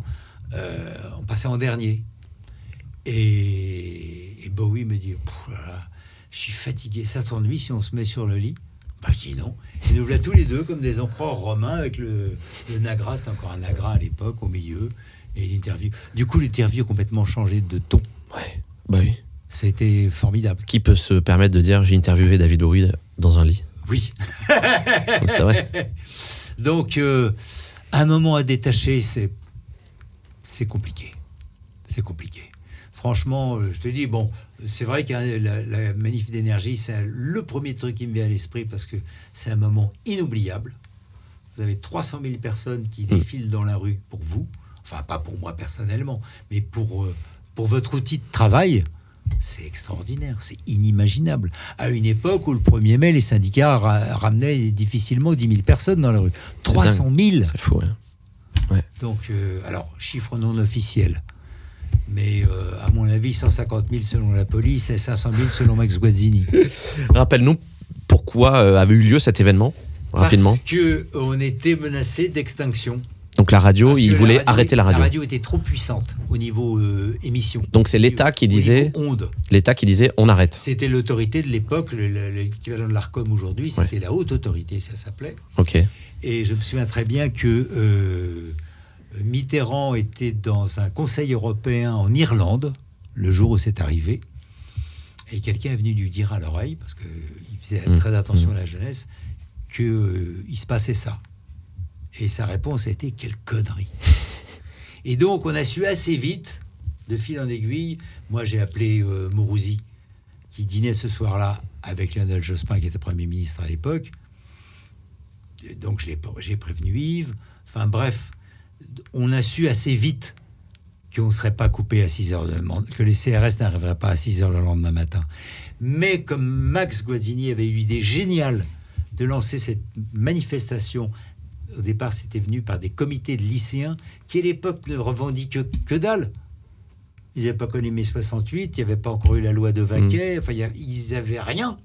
on passait en dernier. Et Bowie me dit, je suis fatigué, ça t'ennuie si on se met sur le lit ? Je dis non. Et nous voilà tous les deux comme des empereurs romains avec le Nagra, c'était encore un Nagra à l'époque, au milieu, et l'interview. Du coup, l'interview a complètement changé de ton. Ouais, bah oui. Ça a été formidable. Qui peut se permettre de dire j'ai interviewé David Bowie dans un lit ? Oui. Donc, c'est vrai. Donc, un moment à détacher, c'est compliqué. C'est compliqué. Franchement, je te dis, bon, c'est vrai que la manif d'énergie, c'est le premier truc qui me vient à l'esprit parce que c'est un moment inoubliable. Vous avez 300 000 personnes qui défilent dans la rue pour vous. Enfin, pas pour moi personnellement, mais pour votre outil de travail. C'est extraordinaire, c'est inimaginable. À une époque où le 1er mai, les syndicats ramenaient difficilement 10 000 personnes dans la rue. 300 000 ! C'est fou, hein. Ouais. Donc, alors, chiffre non officiel. Mais à mon avis, 150 000 selon la police et 500 000 selon Max Guazzini. Rappelle-nous pourquoi avait eu lieu cet événement, rapidement. Parce qu'on était menacé d'extinction. Donc la radio, ils voulaient arrêter la radio. La radio était trop puissante au niveau émission. Donc c'est l'État qui disait on arrête. C'était l'autorité de l'époque, l'équivalent de l'Arcom aujourd'hui, c'était la haute autorité, ça s'appelait. Ok. Et je me souviens très bien que Mitterrand était dans un conseil européen en Irlande, le jour où c'est arrivé, et quelqu'un est venu lui dire à l'oreille, parce qu'il faisait très attention à la jeunesse, qu'il se passait ça. Et sa réponse a été « quelle connerie !» Et donc, on a su assez vite, de fil en aiguille, moi j'ai appelé Mourouzi, qui dînait ce soir-là avec Lionel Jospin, qui était Premier ministre à l'époque. Donc, j'ai prévenu Yves. Enfin bref, on a su assez vite qu'on ne serait pas coupé à 6 heures, que les CRS n'arriveraient pas à 6 heures le lendemain matin. Mais comme Max Guazzini avait eu l'idée géniale de lancer cette manifestation, au départ, c'était venu par des comités de lycéens qui, à l'époque, ne revendiquaient que dalle. Ils n'avaient pas connu mai 68, il n'y avait pas encore eu la loi de Vaquet, enfin, ils n'avaient rien.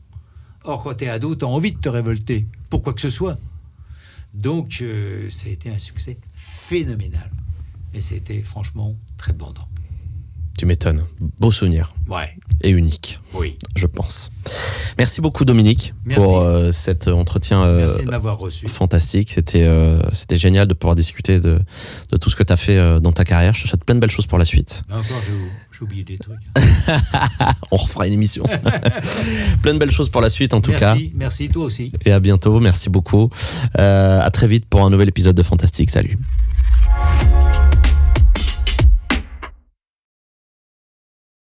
Or, quand tu es ado, tu as envie de te révolter, pour quoi que ce soit. Donc, ça a été un succès phénoménal. Et c'était franchement très bandant. Tu m'étonnes. Beau souvenir. Ouais. Et unique. Oui. Je pense. Merci beaucoup Dominique. Merci. Pour cet entretien Merci de m'avoir reçu. Fantastique. C'était génial de pouvoir discuter de tout ce que tu as fait dans ta carrière. Je te souhaite plein de belles choses pour la suite. Là encore, j'ai oublié des trucs. On refera une émission. Plein de belles choses pour la suite en tout cas. Merci, toi aussi. Et à bientôt. Merci beaucoup. À très vite pour un nouvel épisode de Fantastique. Salut.